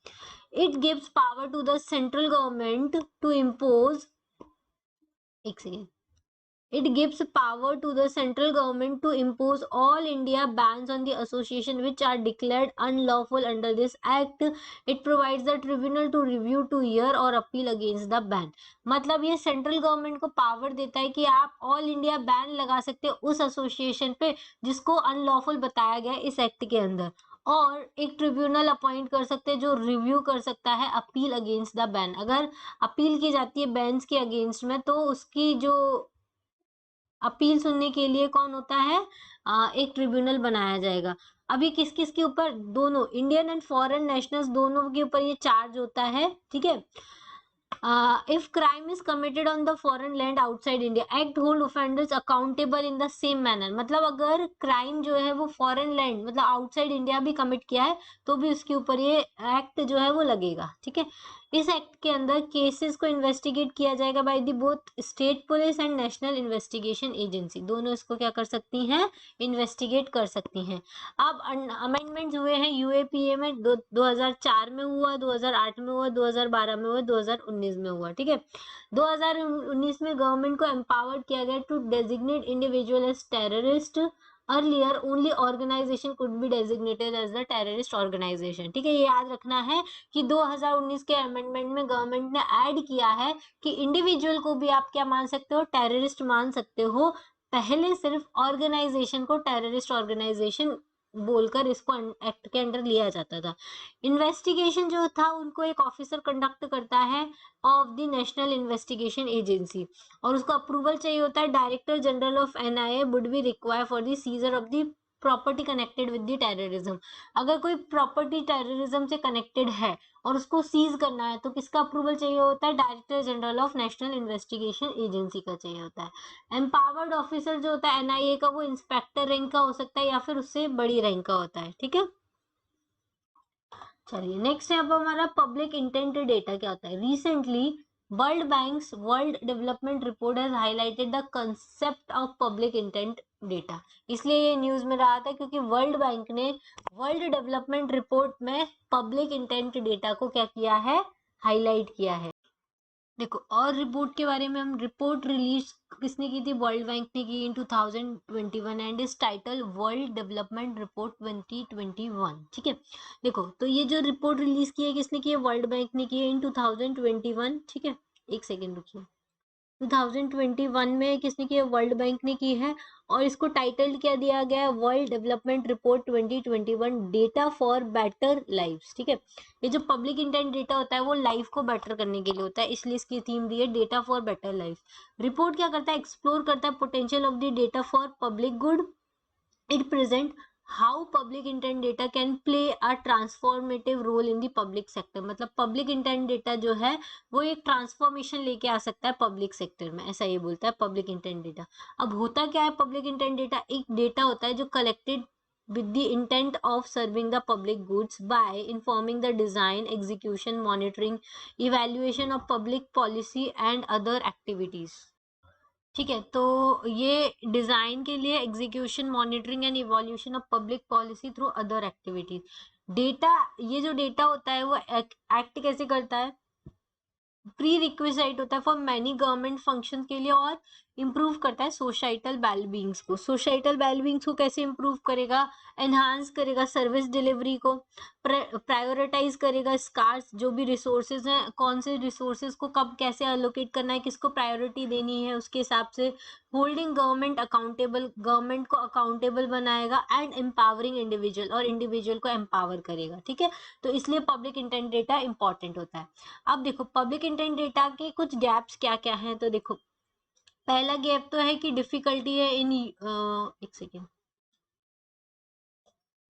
it gives power to the central government to impose, एक second, it gives power to the central government to impose all India bans on the association which are declared unlawful under this act. It provides the tribunal to review, to hear or appeal against the ban. मतलब ये central government को power देता है कि आप all India ban लगा सकते हो उस एसोसिएशन पे जिसको अनलॉफुल बताया गया है इस एक्ट के अंदर, और एक ट्रिब्यूनल अपॉइंट कर सकते हैं जो रिव्यू कर सकता है अपील अगेंस्ट द बैन। अगर अपील की जाती है बैन्स के अगेंस्ट में, तो उसकी जो अपील सुनने के लिए कौन होता है? एक ट्रिब्यूनल बनाया जाएगा। अभी किस किस के ऊपर? दोनों इंडियन एंड फॉरेन नेशनल्स दोनों के ऊपर ये चार्ज होता है। ठीक है, if crime is committed on the foreign land outside India, act hold offenders accountable in the same manner। मतलब अगर क्राइम जो है वो फॉरेन लैंड मतलब आउटसाइड इंडिया भी कमिट किया है तो भी उसके ऊपर ये एक्ट जो है वो लगेगा। ठीक है, इस एक्ट के अंदर केसेस को इन्वेस्टिगेट किया जाएगा by the both state police and national investigation agency, दोनों इसको क्या कर सकती हैं? इन्वेस्टिगेट कर सकती हैं। अब अमेंडमेंट हुए हैं यूएपीए में 2004 में हुआ, 2008 में हुआ, 2012 में हुआ, 2019 में हुआ। ठीक है, 2019 में गवर्नमेंट को एम्पावर्ड किया गया to designate individual as terrorist. Earlier only organisation could be designated as the terrorist organisation. ठीक है, ये याद रखना है कि 2019 के अमेंडमेंट में गवर्नमेंट ने ऐड किया है कि इंडिविजुअल को भी आप क्या मान सकते हो? टेररिस्ट मान सकते हो। पहले सिर्फ ऑर्गेनाइजेशन को टेररिस्ट ऑर्गेनाइजेशन बोलकर इसको एक्ट के अंडर लिया जाता था। इन्वेस्टिगेशन जो था उनको एक ऑफिसर कंडक्ट करता है of the national investigation agency, और उसको अप्रूवल चाहिए होता है director general of NIA would be require for the seizure of the property connected with the terrorism. अगर कोई प्रॉपर्टी टेररिज्म से कनेक्टेड है और उसको सीज करना है तो किसका अप्रूवल चाहिए होता है? Director general of national investigation agency का चाहिए होता है। एम्पावर्ड ऑफिसर जो होता है एनआईए का वो इंस्पेक्टर रैंक का हो सकता है या फिर उससे बड़ी रैंक का होता है। ठीक है, चलिए नेक्स्ट है अब हमारा पब्लिक इंटेंट डेटा क्या होता है। Recently world banks world development report has highlighted the concept of public intent data. इसलिए ये न्यूज में रहा था क्योंकि वर्ल्ड बैंक ने वर्ल्ड डेवलपमेंट रिपोर्ट में पब्लिक इंटेंट डेटा को क्या किया है? हाईलाइट किया है। देखो, और रिपोर्ट के बारे में, हम रिपोर्ट रिलीज किसने की थी? वर्ल्ड बैंक ने की इन 2021 एंड इस टाइटल वर्ल्ड डेवलपमेंट रिपोर्ट 2021। ठीक है, देखो तो ये जो रिपोर्ट रिलीज की है किसने की है? वर्ल्ड बैंक ने की है इन 2021। ठीक है, एक सेकेंड रुकिए, 2021 में किसने की है? वर्ल्ड बैंक ने की है, और इसको टाइटल क्या दिया गया है? World development report 2021 data for better lives. ठीक है, ये जो पब्लिक इंटेंट डेटा होता है वो लाइफ को बेटर करने के लिए होता है, इसलिए इसकी थीम दी है data for better life. Report क्या करता है? एक्सप्लोर करता है potential of the data for public good. It present how public intent data can play a transformative role in the public sector. मतलब पब्लिक इंटेंट डेटा जो है वो एक ट्रांसफॉर्मेशन लेके आ सकता है पब्लिक सेक्टर में, ऐसा ये बोलता है पब्लिक इंटेंट डेटा। अब होता क्या है पब्लिक इंटेंट डेटा? एक डेटा होता है जो collected with the intent of serving the public goods by informing the design, execution, monitoring, evaluation of public policy and other activities. ठीक है, तो ये डिजाइन के लिए, execution, monitoring and evolution of public policy through other activities. Data, ये जो data होता है वो एक्ट कैसे करता है, प्री रिक्विजिट होता है फॉर मैनी गवर्नमेंट फंक्शन के लिए, और इम्प्रूव करता है सोसाइटल वेलबींग्स को। सोसाइटल वेलबींग्स को कैसे इम्प्रूव करेगा, एनहांस करेगा सर्विस डिलीवरी को, प्रायोरिटाइज करेगा स्कार्स जो भी रिसोर्सेज हैं, कौन से रिसोर्सेज को कब कैसे अलोकेट करना है, किसको प्रायोरिटी देनी है उसके हिसाब से, होल्डिंग गवर्नमेंट अकाउंटेबल, गवर्नमेंट को अकाउंटेबल बनाएगा, एंड एम्पावरिंग इंडिविजुअल, और इंडिविजुअल को एम्पावर करेगा। ठीक है, तो इसलिए पब्लिक इंटेंट डेटा इंपॉर्टेंट होता है। अब देखो पब्लिक इंटेंट डेटा के कुछ गैप्स क्या क्या हैं, तो देखो पहला गैप तो है कि डिफिकल्टी है इन एक second,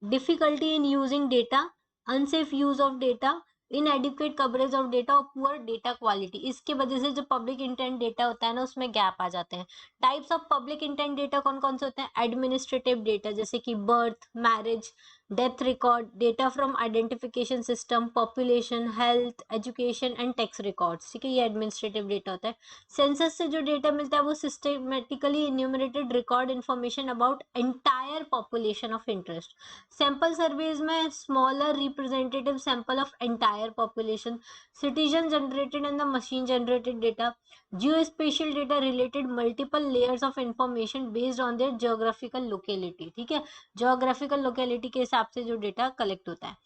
difficulty in using data, unsafe use of data, इनएडिक्वेट coverage of data और पुअर डेटा क्वालिटी। इसके वजह से जो पब्लिक इंटेंट डेटा होता है ना उसमें गैप आ जाते हैं। Types of public intent data कौन कौन से होते हैं, एडमिनिस्ट्रेटिव डेटा जैसे कि birth, marriage, death record, data from identification system, population, health, education and tax records. ठीक है, ये एडमिनिस्ट्रेटिव डेटा होता है। सेंसस से जो डेटा मिलता है वो systematically enumerated record information about entire population of interest. Sample surveys में smaller representative sample of entire population, citizen generated and the machine generated data, geospatial data related multiple layers of information based on their geographical locality. ठीक है, geographical locality के हिसाब से जो data collect होता है।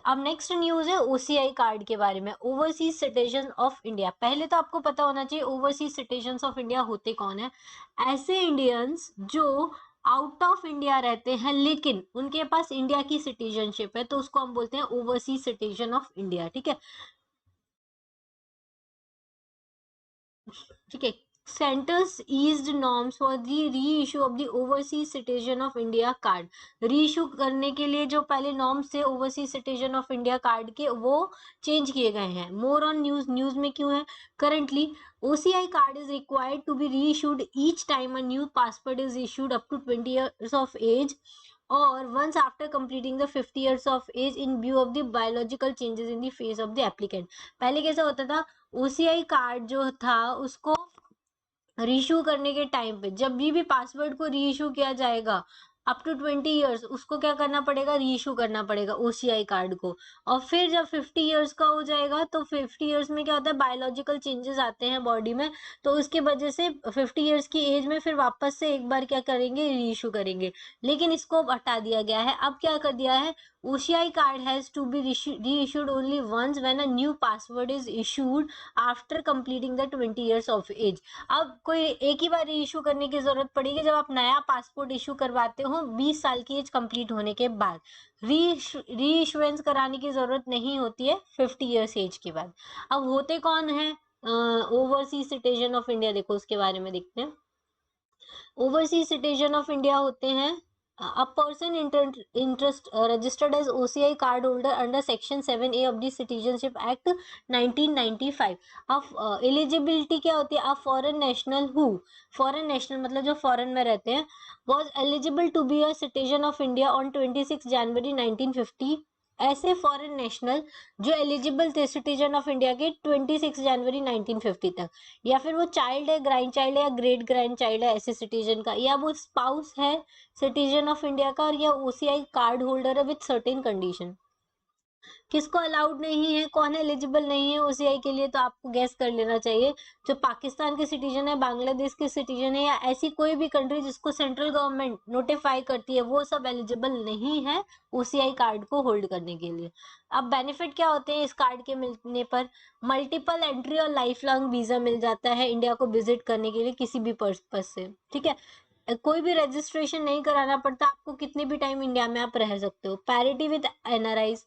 अब नेक्स्ट न्यूज है ओसीआई कार्ड के बारे में, ओवरसीज सिटीजन ऑफ इंडिया। पहले तो आपको पता होना चाहिए ओवरसीज सिटीजन ऑफ इंडिया होते कौन है, ऐसे इंडियंस जो आउट ऑफ इंडिया रहते हैं लेकिन उनके पास इंडिया की सिटीजनशिप है, तो उसको हम बोलते हैं ओवरसीज सिटीजन ऑफ इंडिया। ठीक है, ठीक है। Centres eased norms for the reissue of the overseas citizen of India card. Reissue करने के लिए जो पहले नॉर्म्स थे overseas citizen of India card के, वो चेंज किए गए हैं। मोर ऑन न्यूज, न्यूज में क्यों है, currently OCI card is required to be reissued each time a new passport is issued up to 20 years of age or once after completing the 50 years of age in view of the biological changes in the face of the applicant। पहले कैसा होता था, OCI card जो था उसको reissue करने के time पे जब भी पासवर्ड को रीइशू किया जाएगा अप टू 20 इयर्स, उसको क्या करना पड़ेगा, रीइशू करना पड़ेगा ओसीआई कार्ड को। और फिर जब 50 इयर्स का हो जाएगा तो 50 इयर्स में क्या होता है, बायोलॉजिकल चेंजेस आते हैं बॉडी में, तो उसकी वजह से 50 इयर्स की एज में फिर वापस से एक बार क्या करेंगे, रीइशू करेंगे। लेकिन इसको हटा दिया गया है, अब क्या कर दिया है, OCI card has to be reissued only once when a new password is issued after completing the 20 years of age। अब कोई एक ही बार रीइशू करने की जरूरत पड़ेगी जब आप नया पासपोर्ट इशू करवाते हो 20 साल की एज कंप्लीट होने के बाद। री इशुएंस कराने की जरूरत नहीं होती है 50 इयर्स एज के बाद। अब होते कौन है ओवरसीज सिटीजन ऑफ इंडिया, देखो उसके बारे में देखते हैं। ओवरसीज सिटीजन ऑफ इंडिया होते हैं a person interest registered as OCI card holder under section 7A of the Citizenship Act 1995। अब एलिजिबिलिटी क्या होती है, अब foreign national who, foreign national मतलब जो फॉरेन में रहते हैं, was eligible to be a citizen of India on 26 January 1950। ऐसे फॉरेन नेशनल जो एलिजिबल थे सिटीजन ऑफ इंडिया के 26 जनवरी 1950 तक, या फिर वो चाइल्ड है, ग्रैंड चाइल्ड है या ग्रेट ग्रैंड चाइल्ड है ऐसे सिटीजन का, या वो स्पाउस है सिटीजन ऑफ इंडिया का, और या OCI कार्ड होल्डर है विद सर्टेन कंडीशन। किसको अलाउड नहीं है, कौन एलिजिबल नहीं है OCI के लिए, तो आपको गैस कर लेना चाहिए। जो पाकिस्तान के सिटीजन है, बांग्लादेश के सिटीजन है, या ऐसी कोई भी कंट्री जिसको सेंट्रल गवर्नमेंट नोटिफाई करती है, वो सब एलिजिबल नहीं है OCI कार्ड को होल्ड करने के लिए। अब बेनिफिट क्या होते हैं इस कार्ड के मिलने पर, मल्टीपल एंट्री और लाइफ लॉन्ग वीजा मिल जाता है इंडिया को विजिट करने के लिए किसी भी पर्पज से। ठीक है, कोई भी रजिस्ट्रेशन नहीं कराना पड़ता आपको, कितने भी टाइम इंडिया में आप रह सकते हो। Parity with NRIs,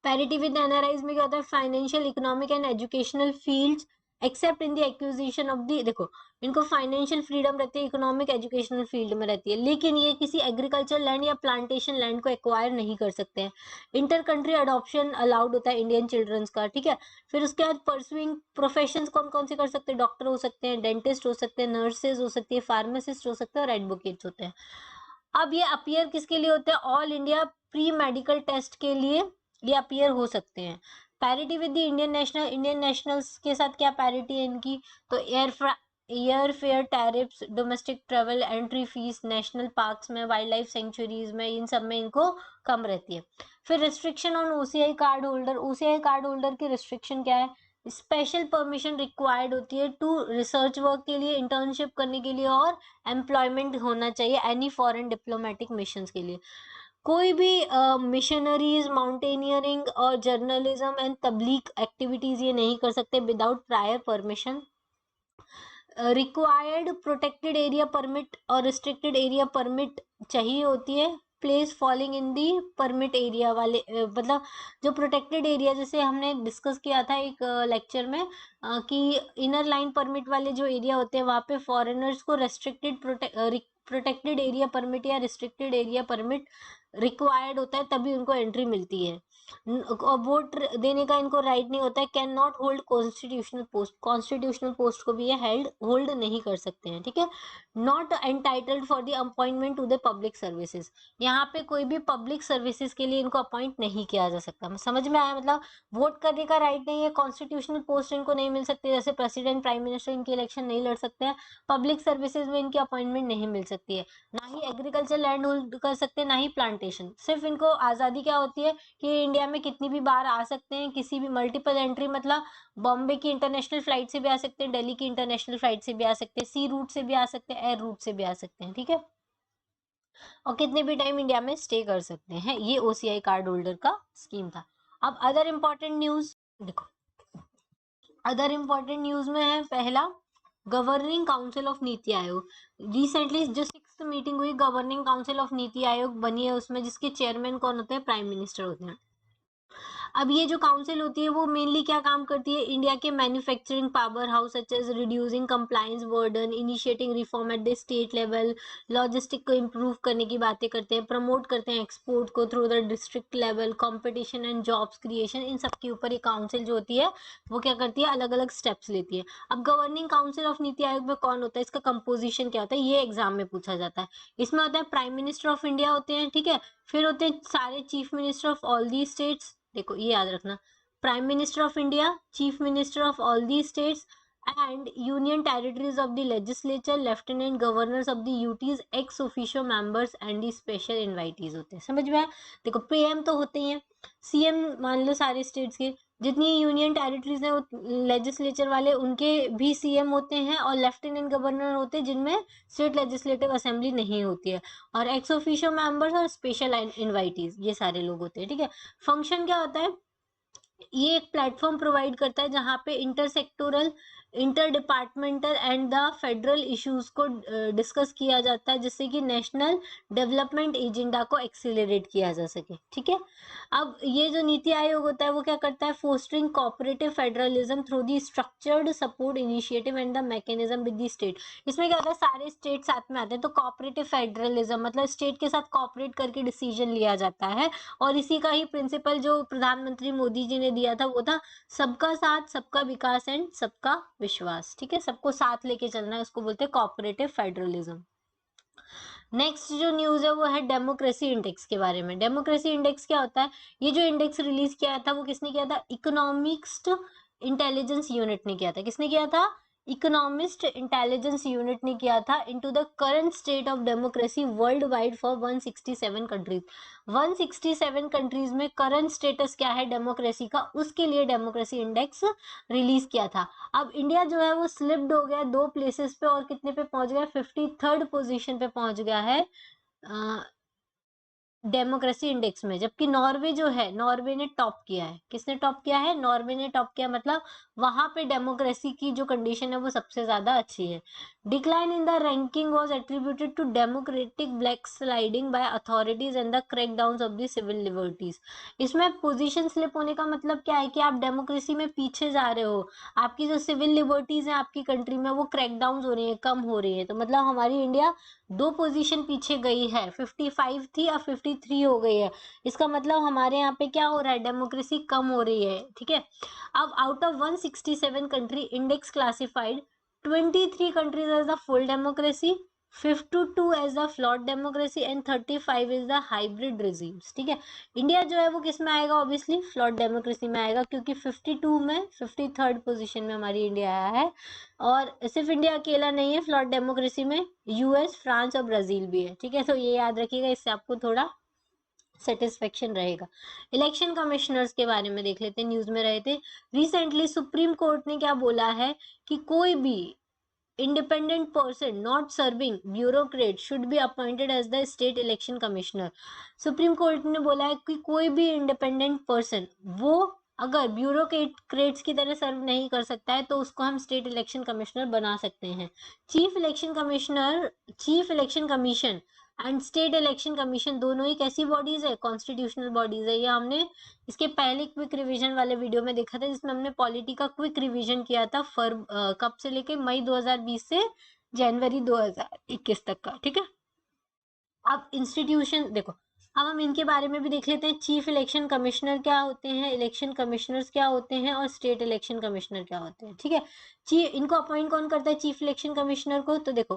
parity with NRIs में क्या होता है, financial, economic and educational fields accept in the acquisition of the, देखो इनको फाइनेंशियल फ्रीडम रहती है, इकोनॉमिक एजुकेशनल फील्ड में रहती है, लेकिन ये किसी एग्रीकल्चर लैंड या प्लांटेशन लैंड को एक्वायर नहीं कर सकते हैं। इंटर कंट्री अडॉप्शन अलाउड होता है इंडियन चिल्ड्रंस का। ठीक है, फिर उसके बाद परसुइंग प्रोफेशन कौन कौन से कर सकते हैं, डॉक्टर हो सकते हैं, डेंटिस्ट हो सकते हैं, नर्सेज हो सकती है, फार्मासिस्ट हो सकते हैं और एडवोकेट्स होते हैं। अब ये अपीयर किसके लिए होते हैं? All India pre medical test के लिए ये अपीयर हो सकते हैं। Parity with the Indian nationals के साथ क्या पैरिटी है इनकी? तो air fare tariffs, domestic travel, entry fees, national parks में, वाइल्ड लाइफ सेंचुरीज में, इन सब में इनको कम रहती है। फिर restriction on OCI card holder, OCI card holder की रिस्ट्रिक्शन क्या है? स्पेशल परमिशन रिक्वायर्ड होती है टू रिसर्च वर्क के लिए, इंटर्नशिप करने के लिए, और एम्प्लॉयमेंट होना चाहिए एनी फॉरेन डिप्लोमेटिक मिशन के लिए। कोई भी मिशनरीज, माउंटेनियरिंग और जर्नलिज्म एंड तबलीग एक्टिविटीज ये नहीं कर सकते without prior permission. Required protected area permit और रिस्ट्रिक्टेड एरिया परमिट चाहिए होती है। Place falling in the permit area वाले मतलब जो प्रोटेक्टेड एरिया, जैसे हमने डिस्कस किया था एक लेक्चर में कि इनर लाइन परमिट वाले जो एरिया होते हैं वहां पे फॉरेनर्स को रेस्ट्रिक्टेड प्रोटेक्टेड एरिया परमिट या रिस्ट्रिक्टेड एरिया परमिट रिक्वायर्ड होता है, तभी उनको एंट्री मिलती है। और वोट देने का इनको राइट नहीं होता है। Can not hold constitutional post, constitutional post को भी ये होल्ड नहीं कर सकते हैं, ठीक है। Not entitled for the appointment to the public services, यहाँ पे कोई भी पब्लिक सर्विसेज के लिए इनको अपॉइंट नहीं किया जा सकता। समझ में आया? मतलब वोट करने का राइट नहीं है, कॉन्स्टिट्यूशनल पोस्ट इनको नहीं मिल सकती, जैसे प्रेसिडेंट, प्राइम मिनिस्टर इनकी इलेक्शन नहीं लड़ सकते हैं, पब्लिक सर्विसेज में इनकी अपॉइंटमेंट नहीं मिल सकती है, ना ही एग्रीकल्चर लैंड होल्ड कर सकते हैं, ना ही प्लांटेशन। सिर्फ इनको आजादी क्या होती है कि इंडिया में कितनी भी बार आ सकते हैं, किसी भी मल्टीपल एंट्री, मतलब बॉम्बे की इंटरनेशनल फ्लाइट से भी आ सकते हैं, दिल्ली की इंटरनेशनल फ्लाइट से भी आ सकते हैं, सी रूट से भी आ सकते हैं, एयर रूट से भी आ सकते हैं, ठीक है। और कितने भी टाइम इंडिया में स्टे कर सकते हैं। ये ओसीआई कार्ड होल्डर का स्कीम था। अब अदर इंपॉर्टेंट न्यूज देखो, अदर इंपॉर्टेंट न्यूज में है पहला, governing council of NITI Aayog. Recently जो 6th मीटिंग हुई governing council of NITI Aayog बनी है, उसमें जिसके चेयरमैन कौन होते हैं? प्राइम मिनिस्टर होते हैं। अब ये जो काउंसिल होती है वो मेनली क्या काम करती है? इंडिया के manufacturing power house such as reducing compliance burden, initiating reform at the state level, logistic को इम्प्रूव करने की बातें करते हैं, प्रमोट करते हैं एक्सपोर्ट को through the district level, competition and jobs creation, इन सब के ऊपर ये काउंसिल जो होती है वो क्या करती है? अलग अलग स्टेप्स लेती है। अब governing council of NITI Aayog में कौन होता है, इसका कंपोजिशन क्या होता है, ये एग्जाम में पूछा जाता है। इसमें होता है प्राइम मिनिस्टर ऑफ इंडिया होते हैं, ठीक है। फिर होते हैं सारे chief minister of all the states, देखो ये याद रखना, prime minister of India, chief minister of all the states and union territories of the legislature, lieutenant governors of the UTs, ex officio members and the special invitees होते हैं। समझ में आया? देखो पीएम तो होते ही हैं, सीएम मान लो सारे स्टेट्स के, जितनी यूनियन टेरिटरीज है लेजिस्लेचर वाले उनके भी सीएम होते हैं, और लेफ्टिनेंट गवर्नर होते हैं जिनमें स्टेट लेजिस्लेटिव असेंबली नहीं होती है, और एक्स ऑफिशियो मेंबर्स और स्पेशल इनवाइटीज ये सारे लोग होते हैं, ठीक है। फंक्शन क्या होता है? ये एक प्लेटफॉर्म प्रोवाइड करता है जहां पे intersectoral, inter departmental and the federal issues को डिस्कस किया जाता है, जिससे कि नेशनल डेवलपमेंट एजेंडा को एक्सीलरेट किया जा सके, ठीक है। अब ये जो नीति आयोग होता है वो क्या करता है? Fostering cooperative federalism through the structured support initiative and the mechanism with the state. इसमें क्या होता है? सारे स्टेट साथ में आते हैं, तो कोऑपरेटिव फेडरलिज्म मतलब स्टेट के साथ कोऑपरेट करके डिसीजन लिया जाता है। और इसी का ही प्रिंसिपल जो प्रधानमंत्री मोदी जी ने दिया था वो था सबका साथ, सबका विकास एंड सबका विश्वास, ठीक है। सबको साथ लेके चलना है, उसको बोलते हैं कोऑपरेटिव फेडरलिज्म। नेक्स्ट जो न्यूज है वो है डेमोक्रेसी इंडेक्स के बारे में। डेमोक्रेसी इंडेक्स क्या होता है? ये जो इंडेक्स रिलीज किया था वो किसने किया था? इकोनॉमिक्स इंटेलिजेंस यूनिट ने किया था। किसने किया था? इकोनॉमिस्ट इंटेलिजेंस यूनिट ने किया था into the current state of democracy world wide for 167 countries. 167 countries में करंट स्टेटस क्या है डेमोक्रेसी का, उसके लिए डेमोक्रेसी इंडेक्स रिलीज किया था। अब इंडिया जो है वो स्लिप्ड हो गया 2 प्लेसेस पे, और कितने पे पहुंच गया? 53rd पोजीशन पे पहुंच गया है डेमोक्रेसी इंडेक्स में। जबकि नॉर्वे जो है, नॉर्वे ने टॉप किया है। किसने टॉप किया है? नॉर्वे ने टॉप किया, मतलब वहां पे डेमोक्रेसी की जो कंडीशन है वो सबसे ज्यादा अच्छी है। Decline in the ranking was attributed to democratic black sliding by authorities and the crackdowns of the civil liberties. इसमें पोजीशन स्लिप होने का मतलब क्या है? कि आप डेमोक्रेसी में पीछे जा रहे हो, आपकी जो सिविल लिबर्टीज है आपकी कंट्री में वो क्रैकडाउन हो रही है, कम हो रही है। तो मतलब हमारी इंडिया 2 पोजीशन पीछे गई है, 55 थी अब 53 हो गई है। इसका मतलब हमारे यहाँ पे क्या हो रहा है? डेमोक्रेसी कम हो रही है, ठीक है। अब out of 167 country index classified 23 countries as the full democracy, 52 as the flawed democracy and 35 is the hybrid regimes. ठीक है, इंडिया जो है वो किस में आएगा, ऑब्वियसली फ्लॉट डेमोक्रेसी में आएगा, क्योंकि 52 में 53rd पोजीशन में हमारी इंडिया आया है। और सिर्फ इंडिया अकेला नहीं है फ्लॉट डेमोक्रेसी में, यूएस, फ्रांस और ब्राजील भी है। ठीक है, तो ये याद रखिएगा, इससे आपको थोड़ा सेटिस्फेक्शन रहेगा। इलेक्शन कमिश्नर्स के बारे में देख लेते हैं, न्यूज में रहे थे रिसेंटली। सुप्रीम कोर्ट ने क्या बोला है कि कोई भी independent person not serving bureaucrat should be appointed as the state election commissioner। Supreme court ने बोला है कि कोई भी इंडिपेंडेंट पर्सन वो अगर ब्यूरोक्रेट्स की तरह सर्व नहीं कर सकता है तो उसको हम स्टेट इलेक्शन कमिश्नर बना सकते हैं। Chief election commissioner, chief election commission and state election commission दोनों ही कैसी बॉडीज है, कॉन्स्टिट्यूशनल बॉडीज है। ये हमने इसके पहले क्विक रिवीजन वाले वीडियो में देखा था, जिसमें हमने पॉलिटी का क्विक रिवीजन किया था कब से लेके मई 2020 से जनवरी 2021 तक का। ठीक है, अब इंस्टीट्यूशन देखो, अब हम इनके बारे में भी देख लेते हैं। चीफ इलेक्शन कमिश्नर क्या होते हैं, इलेक्शन कमिश्नर्स क्या होते हैं और स्टेट इलेक्शन कमिश्नर क्या होते हैं। ठीक है, इनको अपॉइंट कौन करता है चीफ इलेक्शन कमिश्नर को, तो देखो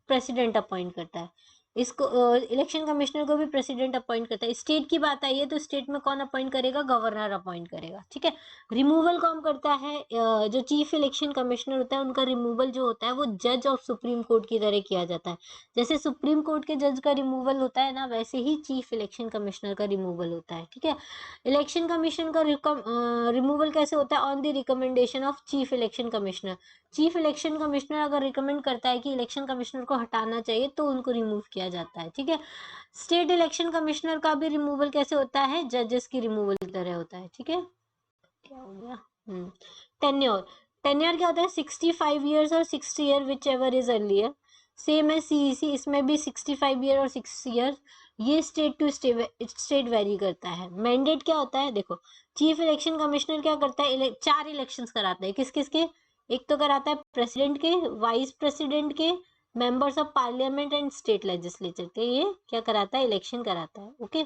प्रेसिडेंट अपॉइंट करता है इसको। इलेक्शन कमिश्नर को भी प्रेसिडेंट अपॉइंट करता है। स्टेट की बात आई है तो स्टेट में कौन अपॉइंट करेगा, गवर्नर अपॉइंट करेगा। ठीक है, रिमूवल कौन करता है, जो चीफ इलेक्शन कमिश्नर होता है उनका रिमूवल जो होता है वो जज ऑफ सुप्रीम कोर्ट की तरह किया जाता है। जैसे सुप्रीम कोर्ट के जज का रिमूवल होता है ना, वैसे ही चीफ इलेक्शन कमिश्नर का रिमूवल होता है। ठीक है, इलेक्शन कमीशन का रिमूवल कैसे होता है, on the recommendation of chief election commissioner. Chief election commissioner अगर रिकमेंड करता है कि इलेक्शन कमिश्नर को हटाना चाहिए तो उनको रिमूव किया जाता है। ठीक है, स्टेट इलेक्शन कमिश्नर का भी रिमूवल कैसे होता है, जजेस की रिमूवल की तरह होता है। ठीक है, क्या हो गया, टेन्योर, टेन्योर क्या होता है, 65 ईयर्स और 60 year which ever is earlier. Same है सीईसी, इसमें भी 65 ईयर और 6 ईयर। ये स्टेट टू स्टेट वेरी करता है। मैंडेट क्या होता है, देखो चीफ इलेक्शन कमिश्नर क्या करता है, 4 इलेक्शंस कराता है। किस किस के, एक तो कराता है प्रेसिडेंट के, वाइस प्रेसिडेंट के, members of parliament and state legislature के, ये क्या कराता है, इलेक्शन कराता है। ओके,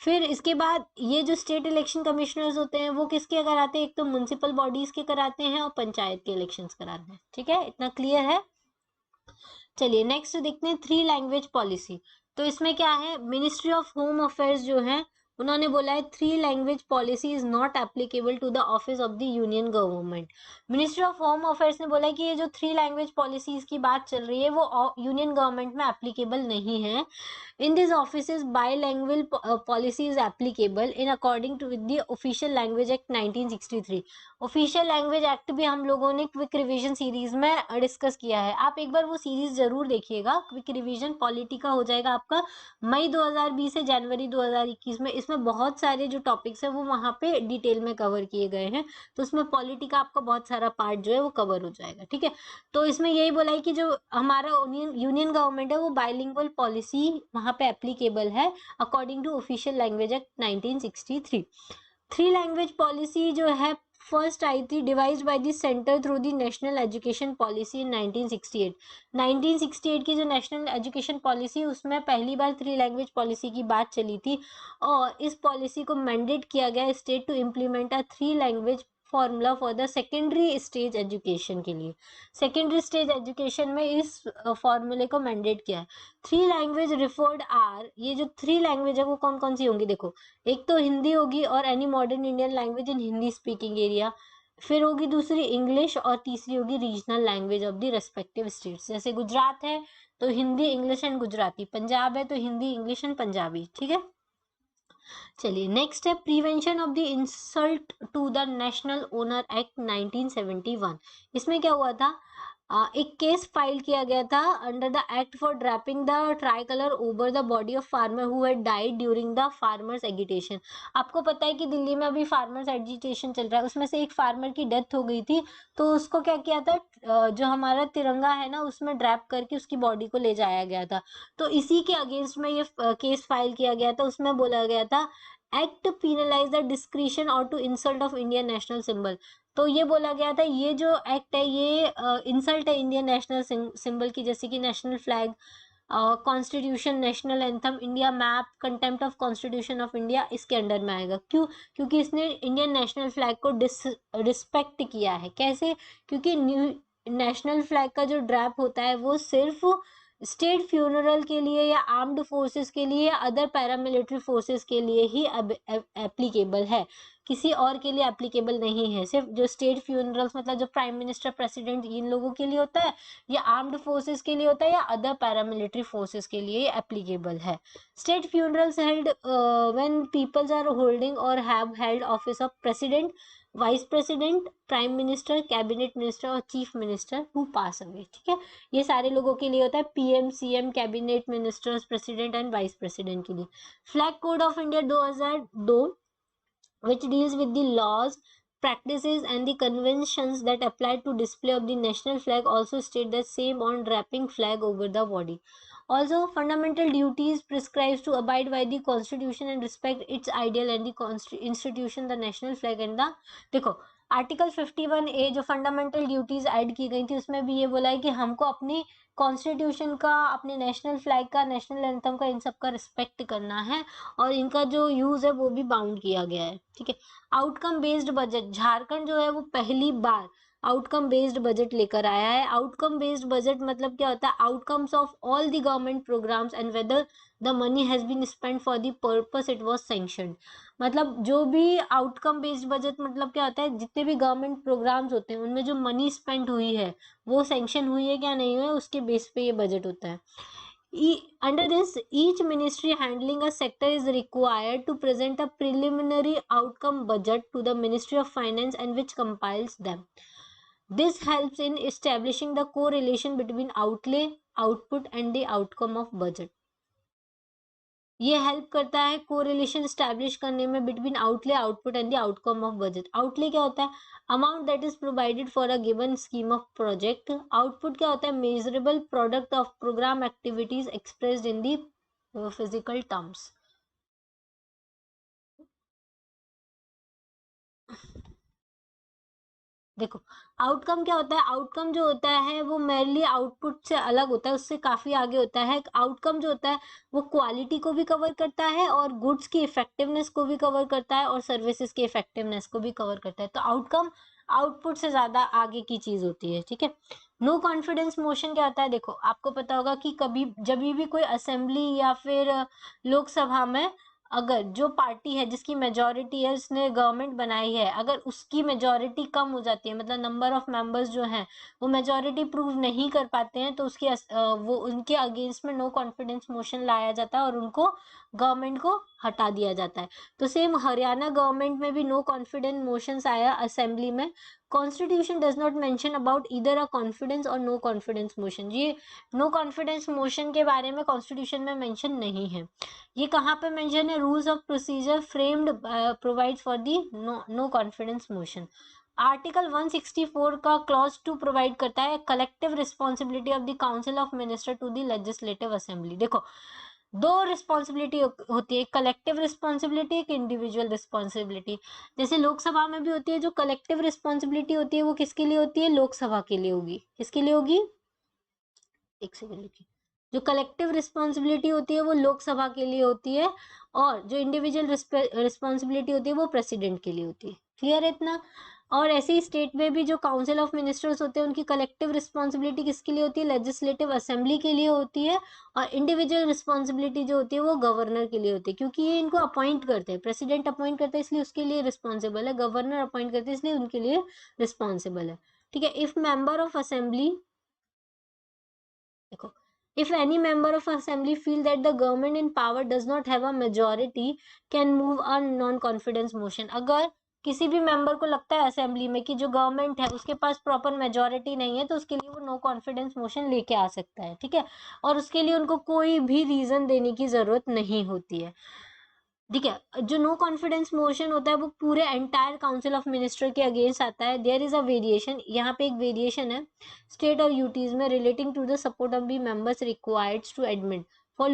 फिर इसके बाद ये जो स्टेट इलेक्शन कमिश्नर्स होते हैं वो किसके कराते हैं, एक तो म्युनिसिपल बॉडीज के कराते हैं और पंचायत के इलेक्शंस कराते हैं। ठीक है, इतना क्लियर है। चलिए नेक्स्ट देखते हैं, 3 लैंग्वेज पॉलिसी। तो इसमें क्या है, मिनिस्ट्री ऑफ होम अफेयर्स जो है उन्होंने बोला है 3 language policy is not applicable to the office of the union government. Ministry of home affairs ने बोला है कि ये जो 3 लैंग्वेज पॉलिसीज की बात चल रही है वो यूनियन गवर्नमेंट में एप्लीकेबल नहीं है। In these offices, bilingual policy is applicable in according to with the Official Language Act 1963। Official language act भी हम लोगों ने क्विक रिवीजन सीरीज में डिस्कस किया है, आप एक बार वो सीरीज जरूर देखिएगा। क्विक रिवीजन पॉलिटी का हो जाएगा आपका मई 2020 से जनवरी 2021 में। इसमें बहुत सारे जो टॉपिक्स है वो वहां पे डिटेल में कवर किए गए हैं, तो उसमें पॉलिटी का आपका बहुत सारा पार्ट जो है वो कवर हो जाएगा। ठीक है, तो इसमें यही बोला है कि जो हमारा यूनियन गवर्नमेंट है वो बाइलिंगुअल पॉलिसी वहां पे एप्लीकेबल है according to official language act 1963। 3 language policy जो है फर्स्ट आई थी devised by the centre through the national education policy in 1968। 1968 की जो नेशनल एजुकेशन पॉलिसी उसमें पहली बार 3 लैंग्वेज पॉलिसी की बात चली थी और इस पॉलिसी को मैंडेट किया गया state to implement a 3 language formula for the secondary stage education के लिए। सेकेंडरी स्टेज एजुकेशन में इस फॉर्मूले को मैंडेट किया है। 3 लैंग्वेज रिफर्ड आर, ये जो 3 लैंग्वेज है वो कौन कौन सी होंगी, देखो एक तो हिंदी होगी और any modern Indian language in Hindi speaking area, फिर होगी दूसरी इंग्लिश और तीसरी होगी regional language of the respective states. जैसे गुजरात है तो हिंदी इंग्लिश एंड गुजराती, पंजाब है तो हिंदी इंग्लिश एंड पंजाबी। ठीक है, चलिए नेक्स्ट है prevention of the insult to the national honour act 1971। इसमें क्या हुआ था, एक केस फाइल किया गया था under the act for draping the try colour over the body of farmer who had died during the farmers agitation. आपको पता है कि दिल्ली में अभी फार्मर्स एजिटेशन चल रहा है, उसमें से एक फार्मर की डेथ हो गई थी तो उसको क्या किया था, जो हमारा तिरंगा है ना उसमें ड्रैप करके उसकी बॉडी को ले जाया गया था। तो इसी के अगेंस्ट में ये केस फाइल किया गया था। उसमें बोला गया था एक्ट पीनलाइज द डिस्क्रिशन और to insult of Indian national symbol. तो ये बोला गया था ये जो एक्ट है ये इंसल्ट है इंडियन नेशनल सिंबल की, जैसे कि national flag, constitution, national anthem, India map, contempt of constitution of India, इसके अंडर में आएगा। क्यों, क्योंकि इसने इंडियन नेशनल फ्लैग को रिस्पेक्ट किया है। कैसे, क्योंकि नेशनल फ्लैग का जो ड्रैप होता है वो सिर्फ स्टेट फ्यूनरल के लिए या आर्म्ड फोर्सेस के लिए या अदर पैरामिलिट्री फोर्सेस के लिए ही एप्लीकेबल है, किसी और के लिए एप्लीकेबल नहीं है। सिर्फ जो स्टेट फ्यूनरल्स मतलब जो प्राइम मिनिस्टर, प्रेसिडेंट, इन लोगों के लिए होता है, या आर्म्ड फोर्सेस के लिए होता है, या अदर पैरामिलिट्री फोर्सेस के लिए एप्लीकेबल है। State funerals held when peoples are holding और have held office of president, vice president, prime minister, cabinet minister और chief minister who pass away. ठीक है, ये सारे लोगों के लिए होता है, PM, CM, cabinet ministers, president and vice president के लिए। Flag code of India 2002 which deals with the laws, practices and the conventions that apply to display of the national flag also state the same on draping flag over the body. Also, fundamental duties prescribes to abide by the constitution and respect its ideal and the institution, the national flag and the, देखो article 51A जो fundamental duties add की गई थी उसमें भी ये बोला है कि हमको अपनी कॉन्स्टिट्यूशन का, अपने नेशनल फ्लैग का, नेशनल एंथम का, इन सब का रिस्पेक्ट करना है और इनका जो यूज है वो भी बाउंड किया गया है। ठीक है, आउटकम बेस्ड बजट, झारखंड जो है वो पहली बार आउटकम बेस्ड बजट लेकर आया है। आउटकम बेस्ड बजट मतलब क्या होता है, outcomes of all the government programmes and whether the money has been spent for the purpose it was sanctioned. मतलब जो भी आउटकम बेस्ड बजट मतलब क्या होता है, जितने भी गवर्नमेंट प्रोग्राम्स होते हैं उनमें जो मनी स्पेंड हुई है वो सैंक्शन हुई है क्या नहीं हुई है, उसके बेस पे ये बजट होता है। Under this, each ministry handling a sector is required to present a preliminary outcome budget to the Ministry of Finance and which compiles them. This helps in establishing the correlation between outlay, output and the outcome of budget. ये help करता है correlation establish करने में between outlay, output and the outcome of budget. Outlay क्या होता है, amount that is provided for a given scheme of project. Output क्या होता है, measurable product of programme activities expressed in the physical terms. देखो outcome क्या होता है, आउटकम जो होता है वो मेनली आउटपुट से अलग होता है, उससे काफी आगे होता है। आउटकम जो होता है वो क्वालिटी को भी कवर करता है और गुड्स की इफेक्टिवनेस को भी कवर करता है और सर्विसेज की इफेक्टिवनेस को भी कवर करता है। तो आउटकम आउटपुट से ज्यादा आगे की चीज होती है। ठीक है, नो कॉन्फिडेंस मोशन क्या होता है, देखो आपको पता होगा कि कभी जब भी कोई असेंबली या फिर लोकसभा में अगर जो पार्टी है जिसकी मेजोरिटी है, उसने गवर्नमेंट बनाई है, अगर उसकी मेजोरिटी कम हो जाती है, मतलब नंबर ऑफ मेंबर्स जो हैं वो मेजोरिटी प्रूव नहीं कर पाते हैं, तो उसके वो उनके अगेंस्ट में नो कॉन्फिडेंस मोशन लाया जाता है और उनको गवर्नमेंट को हटा दिया जाता है। तो सेम हरियाणा गवर्नमेंट में भी नो कॉन्फिडेंस मोशंस आया असेंबली में। Constitution does not mention about either a confidence और नो कॉन्फिडेंस मोशन। ये नो कॉन्फिडेंस मोशन के बारे में कॉन्स्टिट्यूशन में मेंशन नहीं है। ये कहाँ पे मेंशन है, rules of procedure framed provide for the no confidence motion. Article 164 का क्लॉज 2 प्रोवाइड करता है collective responsibility of the council of minister to the legislative assembly. देखो दो रिस्पॉन्सिबिलिटी होती है, कलेक्टिव रिस्पॉन्सिबिलिटी, एक इंडिविजुअल रिस्पॉन्सिबिलिटी। जैसे लोकसभा में भी होती है, जो कलेक्टिव रिस्पॉन्सिबिलिटी होती है वो किसके लिए होती है, लोकसभा के लिए होगी। किसके लिए होगी, एक सेकंड लिखिए, जो कलेक्टिव रिस्पॉन्सिबिलिटी होती है वो लोकसभा के लिए होती है और जो इंडिविजुअल रिस्पॉन्सिबिलिटी होती है वो प्रेसिडेंट के लिए होती है। क्लियर है इतना। और ऐसे ही स्टेट में भी जो काउंसिल ऑफ मिनिस्टर्स होते हैं उनकी कलेक्टिव रिस्पॉन्सिबिलिटी किसके लिए होती है, लेजिस्लेटिव असेंबली के लिए होती है। और इंडिविजुअल रिस्पॉन्सिबिलिटी जो होती है वो गवर्नर के लिए होती है, क्योंकि ये इनको अपॉइंट करते हैं, प्रेसिडेंट अपॉइंट करते हैं इसलिए उसके लिए रिस्पॉन्सिबल है, गवर्नर अपॉइंट करते हैं इसलिए उनके लिए रिस्पॉन्सिबल है। ठीक है, इफ मेंबर ऑफ असेंबली, देखो if any member of assembly feel that the government in power does not have a majority can move a non confidence motion। अगर किसी भी मेंबर को लगता है असेंबली में कि जो गवर्नमेंट है उसके पास प्रॉपर मेजोरिटी नहीं है तो उसके लिए वो नो कॉन्फिडेंस मोशन लेके आ सकता है। ठीक है, और उसके लिए उनको कोई भी रीजन देने की जरूरत नहीं होती है। ठीक है, जो नो कॉन्फिडेंस मोशन होता है वो पूरे एंटायर काउंसिल ऑफ मिनिस्टर के अगेंस्ट आता है। देयर इज अ वेरिएशन, यहाँ पे एक वेरिएशन है स्टेट और यूटीज में relating to the support of the members required to admit for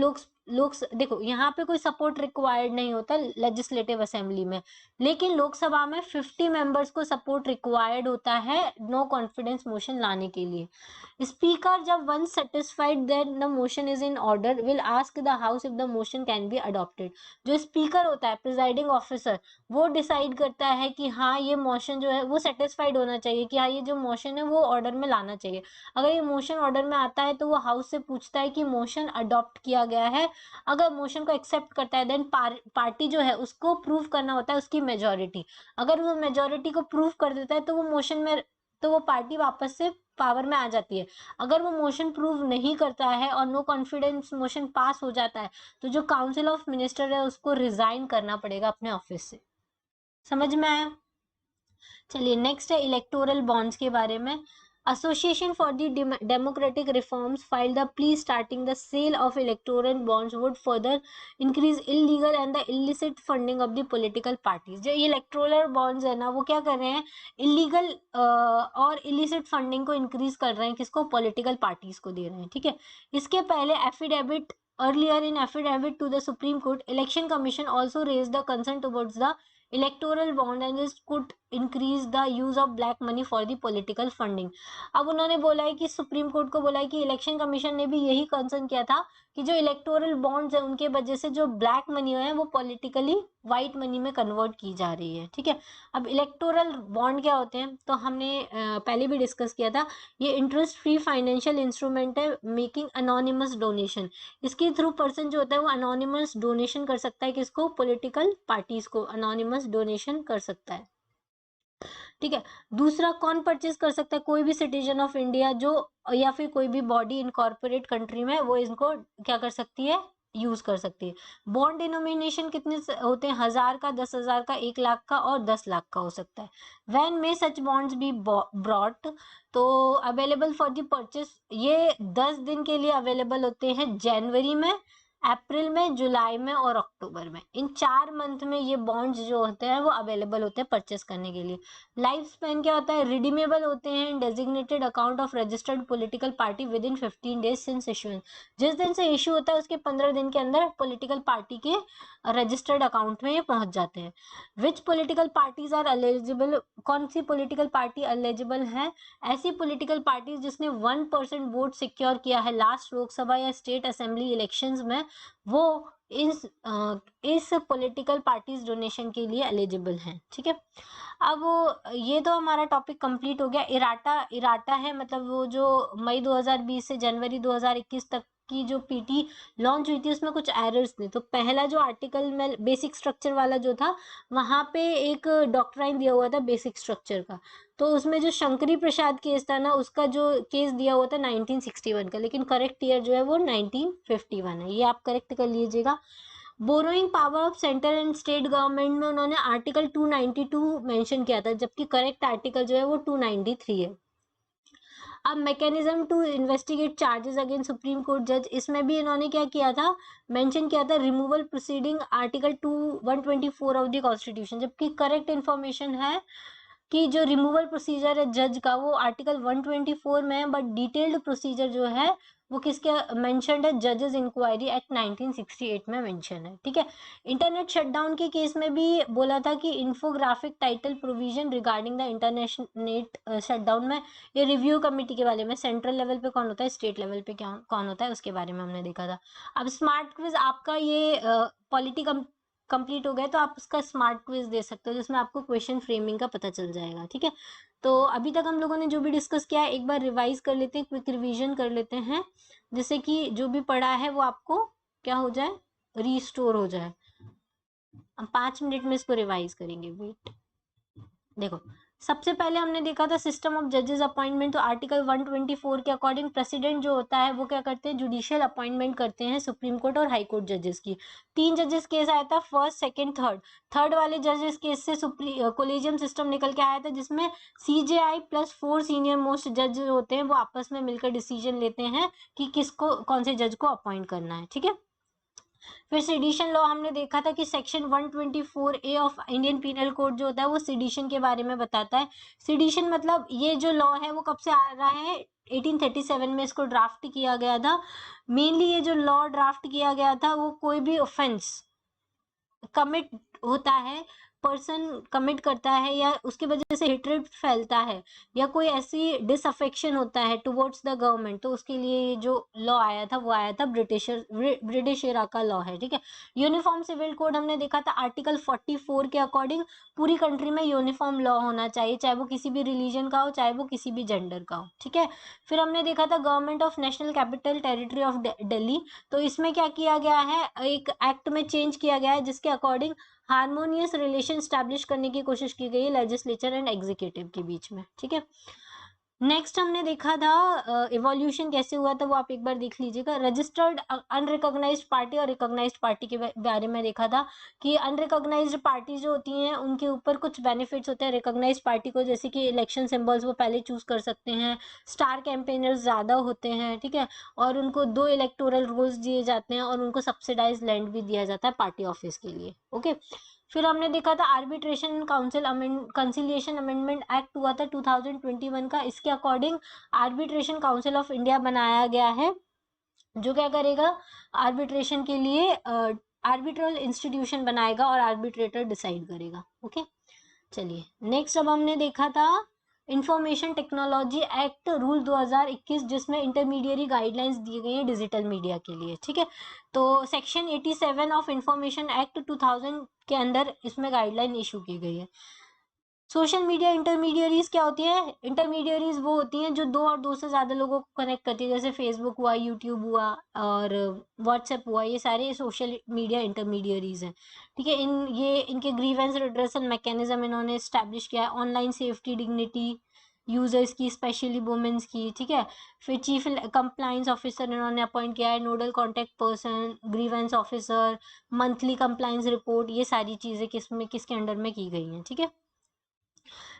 देखो यहाँ पे कोई सपोर्ट रिक्वायर्ड नहीं होता लेजिस्लेटिव असेंबली में, लेकिन लोकसभा में 50 मेंबर्स को सपोर्ट रिक्वायर्ड होता है नो कॉन्फिडेंस मोशन लाने के लिए। स्पीकर जब one satisfied that the motion is in order will ask the house if the motion can be adopted. जो स्पीकर होता है प्रिजाइडिंग ऑफिसर, वो डिसाइड करता है कि हाँ ये मोशन जो है वो सेटिस्फाइड होना चाहिए, कि हाँ ये जो मोशन है वो ऑर्डर में लाना चाहिए। अगर ये मोशन ऑर्डर में आता है तो वो हाउस से पूछता है कि मोशन अडॉप्ट किया गया है। अगर मोशन को एक्सेप्ट करता है देन पार्टी जो है उसको प्रूव करना होता है उसकी मेजोरिटी। अगर वो मेजोरिटी को प्रूव कर देता है तो वो मोशन में, तो वो पार्टी वापस से पावर में आ जाती है। अगर वो मोशन प्रूव नहीं करता है और नो कॉन्फिडेंस मोशन पास हो जाता है तो जो काउंसिल ऑफ मिनिस्टर है उसको रिजाइन करना पड़ेगा अपने ऑफिस से। समझ में आया? चलिए नेक्स्ट है इलेक्टोरल बॉन्ड्स के बारे में। Association for the democratic reforms filed the plea starting the sale of electoral bonds would further increase illegal and the illicit funding of the political parties. जो इलेक्टोरल बॉन्ड्स है ना वो क्या कर रहे हैं, इलीगल और इलिसिट फंडिंग को इंक्रीज कर रहे हैं, किसको, पॉलिटिकल पार्टीज को दे रहे हैं, ठीक है। इसके पहले affidavit earlier in affidavit to the Supreme Court, Election Commission also raised the concern towards the electoral bond and this could increase the use of black money for the political funding। अब उन्होंने बोला है कि supreme court को बोला है कि election commission ने भी यही कंसर्न किया था कि जो इलेक्टोरल बॉन्ड्स है उनके वजह से जो ब्लैक मनी है वो पॉलिटिकली व्हाइट मनी में कन्वर्ट की जा रही है, ठीक है। अब इलेक्टोरल बॉन्ड क्या होते हैं तो हमने पहले भी डिस्कस किया था, ये इंटरेस्ट फ्री फाइनेंशियल इंस्ट्रूमेंट है मेकिंग अनोनिमस डोनेशन। इसके थ्रू पर्सन जो होता है वो अनोनिमस डोनेशन कर सकता है, किसको, पॉलिटिकल पार्टीज को अनोनिमस डोनेशन कर सकता है, ठीक है। दूसरा कौन परचेज कर सकता है, कोई भी सिटीजन ऑफ इंडिया जो, या फिर कोई भी बॉडी इनकॉर्पोरेट कंट्री में, वो इनको क्या कर सकती है, यूज कर सकती है। बॉन्ड डिनोमिनेशन कितने होते हैं, 1000 का, 10,000 का, 1 लाख का और 10 लाख का हो सकता है। When may such bonds be brought, तो अवेलेबल फॉर द परचेस, ये 10 दिन के लिए अवेलेबल होते हैं जनवरी में, अप्रैल में, जुलाई में और अक्टूबर में। इन 4 मंथ में ये बॉन्ड्स जो होते हैं वो अवेलेबल होते हैं परचेस करने के लिए। लाइफ स्पेन क्या होता है, रिडीमेबल होते हैं designated account of registered political party with in 15 days since issuance. जिस दिन से इशू होता है उसके 15 दिन के अंदर पॉलिटिकल पार्टी के रजिस्टर्ड अकाउंट में ये पहुंच जाते हैं। Which political parties are eligible, कौन सी पॉलिटिकल पार्टी एलिजिबल है, ऐसी पॉलिटिकल पार्टीज जिसने 1% वोट सिक्योर किया है लास्ट लोकसभा या स्टेट असेंबली इलेक्शंस में, वो इस पॉलिटिकल पार्टीज डोनेशन के लिए एलिजिबल हैं, ठीक है। अब ये तो हमारा टॉपिक कंप्लीट हो गया। इराटा, इराटा है मतलब वो जो मई 2020 से जनवरी 2021 तक की जो पीटी लॉन्च हुई थी उसमें कुछ एरर्स थे। तो पहला जो आर्टिकल में बेसिक स्ट्रक्चर वाला जो था वहां पे एक डॉक्ट्राइन दिया हुआ था बेसिक स्ट्रक्चर का, तो उसमें जो शंकरी प्रसाद केस था ना उसका जो केस दिया हुआ था 1961 का, लेकिन करेक्ट ईयर जो है वो 1951 है, ये आप करेक्ट कर लीजिएगा। Borrowing power of central and state government में उन्होंने आर्टिकल 292 मेंशन किया था, जबकि करेक्ट आर्टिकल जो है वो 293 है। अब mechanism to investigate charges against supreme court जज, इसमें भी इन्होंने क्या किया था, मेंशन किया था removal proceeding article 124 of the constitution, जबकि करेक्ट इन्फॉर्मेशन है कि जो रिमूवल प्रोसीजर है जज का वो आर्टिकल 124 में है, बट डिटेल्ड प्रोसीजर जो है वो किसके मेंशन्ड है, जजेस इंक्वायरी एक्ट 1968 में मेंशन है, ठीक है। इंटरनेट शटडाउन के केस में भी बोला था कि infographic title provision regarding the internet shutdown में, ये रिव्यू कमेटी के बारे में, सेंट्रल लेवल पे कौन होता है, स्टेट लेवल पे क्या कौन होता है, उसके बारे में हमने देखा था। अब स्मार्ट क्विज आपका ये पॉलिटी कंप्लीट हो गया तो आप उसका स्मार्ट क्विज दे सकते हो जिसमें आपको क्वेश्चन फ्रेमिंग का पता चल जाएगा, ठीक है। तो अभी तक हम लोगों ने जो भी डिस्कस किया है एक बार रिवाइज कर लेते हैं, क्विक रिवीजन कर लेते हैं, जिससे कि जो भी पढ़ा है वो आपको क्या हो जाए, रीस्टोर हो जाए। हम 5 मिनट में इसको रिवाइज करेंगे, वेट। देखो सबसे पहले हमने देखा था सिस्टम ऑफ जजेस अपॉइंटमेंट, तो आर्टिकल 124 के अकॉर्डिंग प्रेसिडेंट जो होता है वो क्या करते हैं, जुडिशियल अपॉइंटमेंट करते हैं सुप्रीम कोर्ट और हाई कोर्ट जजेस की। 3 जजेस केस आया था, फर्स्ट, सेकंड, थर्ड। थर्ड वाले जजेस केस से कोलेजियम सिस्टम निकल के आया था जिसमें CJI प्लस 4 सीनियर मोस्ट जज होते हैं वो आपस में मिलकर डिसीजन लेते हैं कि किसको, कौन से जज को अपॉइंट करना है, ठीक है। फिर सेडिशन लॉ हमने देखा था कि section 124A of Indian penal code जो होता है वो सेडिशन के बारे में बताता है। सेडिशन मतलब ये जो लॉ है वो कब से आ रहा है, 1837 में इसको ड्राफ्ट किया गया था। मेनली ये जो लॉ ड्राफ्ट किया गया था वो कोई भी ऑफेंस कमिट होता है, पर्सन कमिट करता है या उसकी वजह से हेट्रेड फैलता है या कोई ऐसी डिसअफेक्शन होता है टुवर्ड्स द गवर्नमेंट, तो उसके लिए ये जो लॉ आया था वो आया था ब्रिटिश एरा का लॉ है, ठीक है। यूनिफॉर्म सिविल कोड हमने देखा था आर्टिकल 44 के अकॉर्डिंग पूरी कंट्री में यूनिफॉर्म लॉ होना चाहिए, चाहे वो किसी भी रिलीजन का हो, चाहे वो किसी भी जेंडर का हो, ठीक है। फिर हमने देखा था government of national capital territory of Delhi, तो इसमें क्या किया गया है, एक एक्ट में चेंज किया गया है जिसके अकॉर्डिंग हार्मोनियस रिलेशन स्टैब्लिश करने की कोशिश की गई है लेजिस्लेचर एंड एग्जीक्यूटिव के बीच में, ठीक है। नेक्स्ट हमने देखा था इवोल्यूशन कैसे हुआ था वो आप एक बार देख लीजिएगा। रजिस्टर्ड अनरिकॉग्नाइज्ड पार्टी और रिकॉग्नाइज्ड पार्टी के बारे में देखा था कि अनरिकॉग्नाइज्ड पार्टी जो होती हैं उनके ऊपर कुछ बेनिफिट्स होते हैं रिकॉग्नाइज्ड पार्टी को, जैसे कि इलेक्शन सिंबल्स वो पहले चूज कर सकते हैं, स्टार कैंपेनर्स ज्यादा होते हैं, ठीक है, और उनको 2 इलेक्टोरल रोल्स दिए जाते हैं और उनको सब्सिडाइज लैंड भी दिया जाता है पार्टी ऑफिस के लिए, ओके। फिर हमने देखा था arbitration council conciliation amendment act हुआ था 2021 का। इसके according arbitration council of India बनाया गया है जो क्या करेगा, आर्बिट्रेशन के लिए आर्बिट्रल इंस्टीट्यूशन बनाएगा और आर्बिट्रेटर डिसाइड करेगा, ओके। चलिए नेक्स्ट अब हमने देखा था इंफॉर्मेशन टेक्नोलॉजी एक्ट रूल 2021 जिसमें इंटरमीडिएरी गाइडलाइंस दी गई है डिजिटल मीडिया के लिए, ठीक है। तो सेक्शन 87 ऑफ इंफॉर्मेशन एक्ट 2000 के अंदर इसमें गाइडलाइन इशू की गई है। सोशल मीडिया इंटरमीडियरीज क्या होती है, इंटरमीडियरीज वो होती हैं जो 2 और 2 से ज्यादा लोगों को कनेक्ट करती है, जैसे फेसबुक हुआ, यूट्यूब हुआ और व्हाट्सएप हुआ, ये सारे सोशल मीडिया इंटरमीडियरीज हैं, ठीक है। इनके ग्रीवेंस रिड्रेसल मैकेनिज्म इन्होंने स्टैब्लिश किया है, ऑनलाइन सेफ्टी डिग्निटी यूजर्स की, स्पेशली वुमेन्स की, ठीक है। फिर चीफ कंप्लाइंस ऑफिसर इन्होंने अपॉइंट किया है, nodal contact person, grievance officer, monthly compliance report, ये सारी चीजें किसके अंडर में की गई हैं, ठीक है।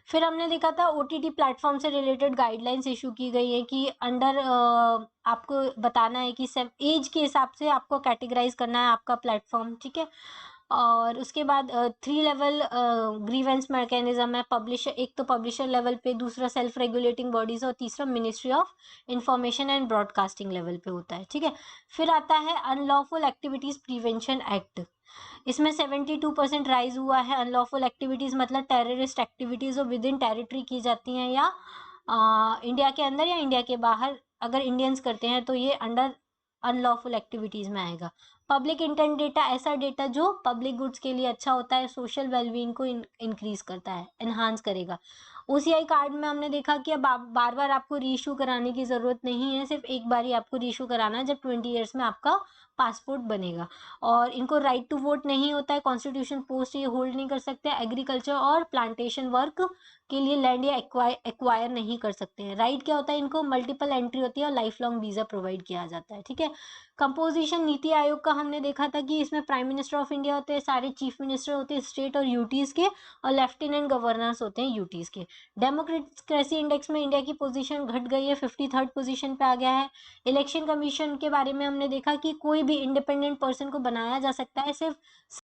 फिर हमने देखा था ओटीटी प्लेटफॉर्म से रिलेटेड गाइडलाइंस इशू की गई है कि अंडर आपको बताना है कि सब एज के हिसाब से आपको कैटेगराइज करना है आपका प्लेटफॉर्म, ठीक है। और उसके बाद 3 लेवल ग्रीवेंस मैकेनिज्म है, पब्लिशर, एक तो पब्लिशर लेवल पे, दूसरा सेल्फ रेगुलेटिंग बॉडीज और तीसरा ministry of information and broadcasting level पे होता है, ठीक है। फिर आता है अनलॉफुल एक्टिविटीज प्रिवेंशन एक्ट, इसमें 72% राइज हुआ है। अनलॉफुल एक्टिविटीज मतलब टेररिस्ट एक्टिविटीज जो विद इन टेरिटरी की जाती हैं या इंडिया के अंदर या इंडिया के बाहर अगर इंडियंस करते हैं तो ये अंडर अनलॉफुल एक्टिविटीज में आएगा। पब्लिक इंटेंट डेटा ऐसा डेटा जो पब्लिक गुड्स के लिए अच्छा होता है, सोशल वेलबींग को इंक्रीज करता है, एनहांस करेगा। ओसीआई कार्ड में हमने देखा कि अब बार बार आपको रीइशू कराने की जरूरत नहीं है, सिर्फ एक बार ही आपको रीइशू कराना है जब 20 ईयर्स में आपका पासपोर्ट बनेगा। और इनको राइट टू वोट नहीं होता है, कॉन्स्टिट्यूशन पोस्ट ये होल्ड नहीं कर सकते, एग्रीकल्चर और प्लांटेशन वर्क के लिए लैंड या एक्वायर नहीं कर सकते हैं। राइट क्या होता है, इनको मल्टीपल एंट्री होती है और लाइफ लॉन्ग वीजा प्रोवाइड किया जाता है, ठीक है। कंपोजिशन नीति आयोग का हमने देखा था कि इसमें प्राइम मिनिस्टर ऑफ इंडिया होते हैं, सारे चीफ मिनिस्टर होते हैं स्टेट और यूटीज के, और लेफ्टिनेंट गवर्नर्स होते हैं यूटीज के। डेमोक्रेसी इंडेक्स में इंडिया की पोजीशन घट गई है, 53rd पोजीशन पे आ गया है। इलेक्शन कमीशन के बारे में हमने देखा कि कोई भी इंडिपेंडेंट पर्सन को बनाया जा सकता है सिर्फ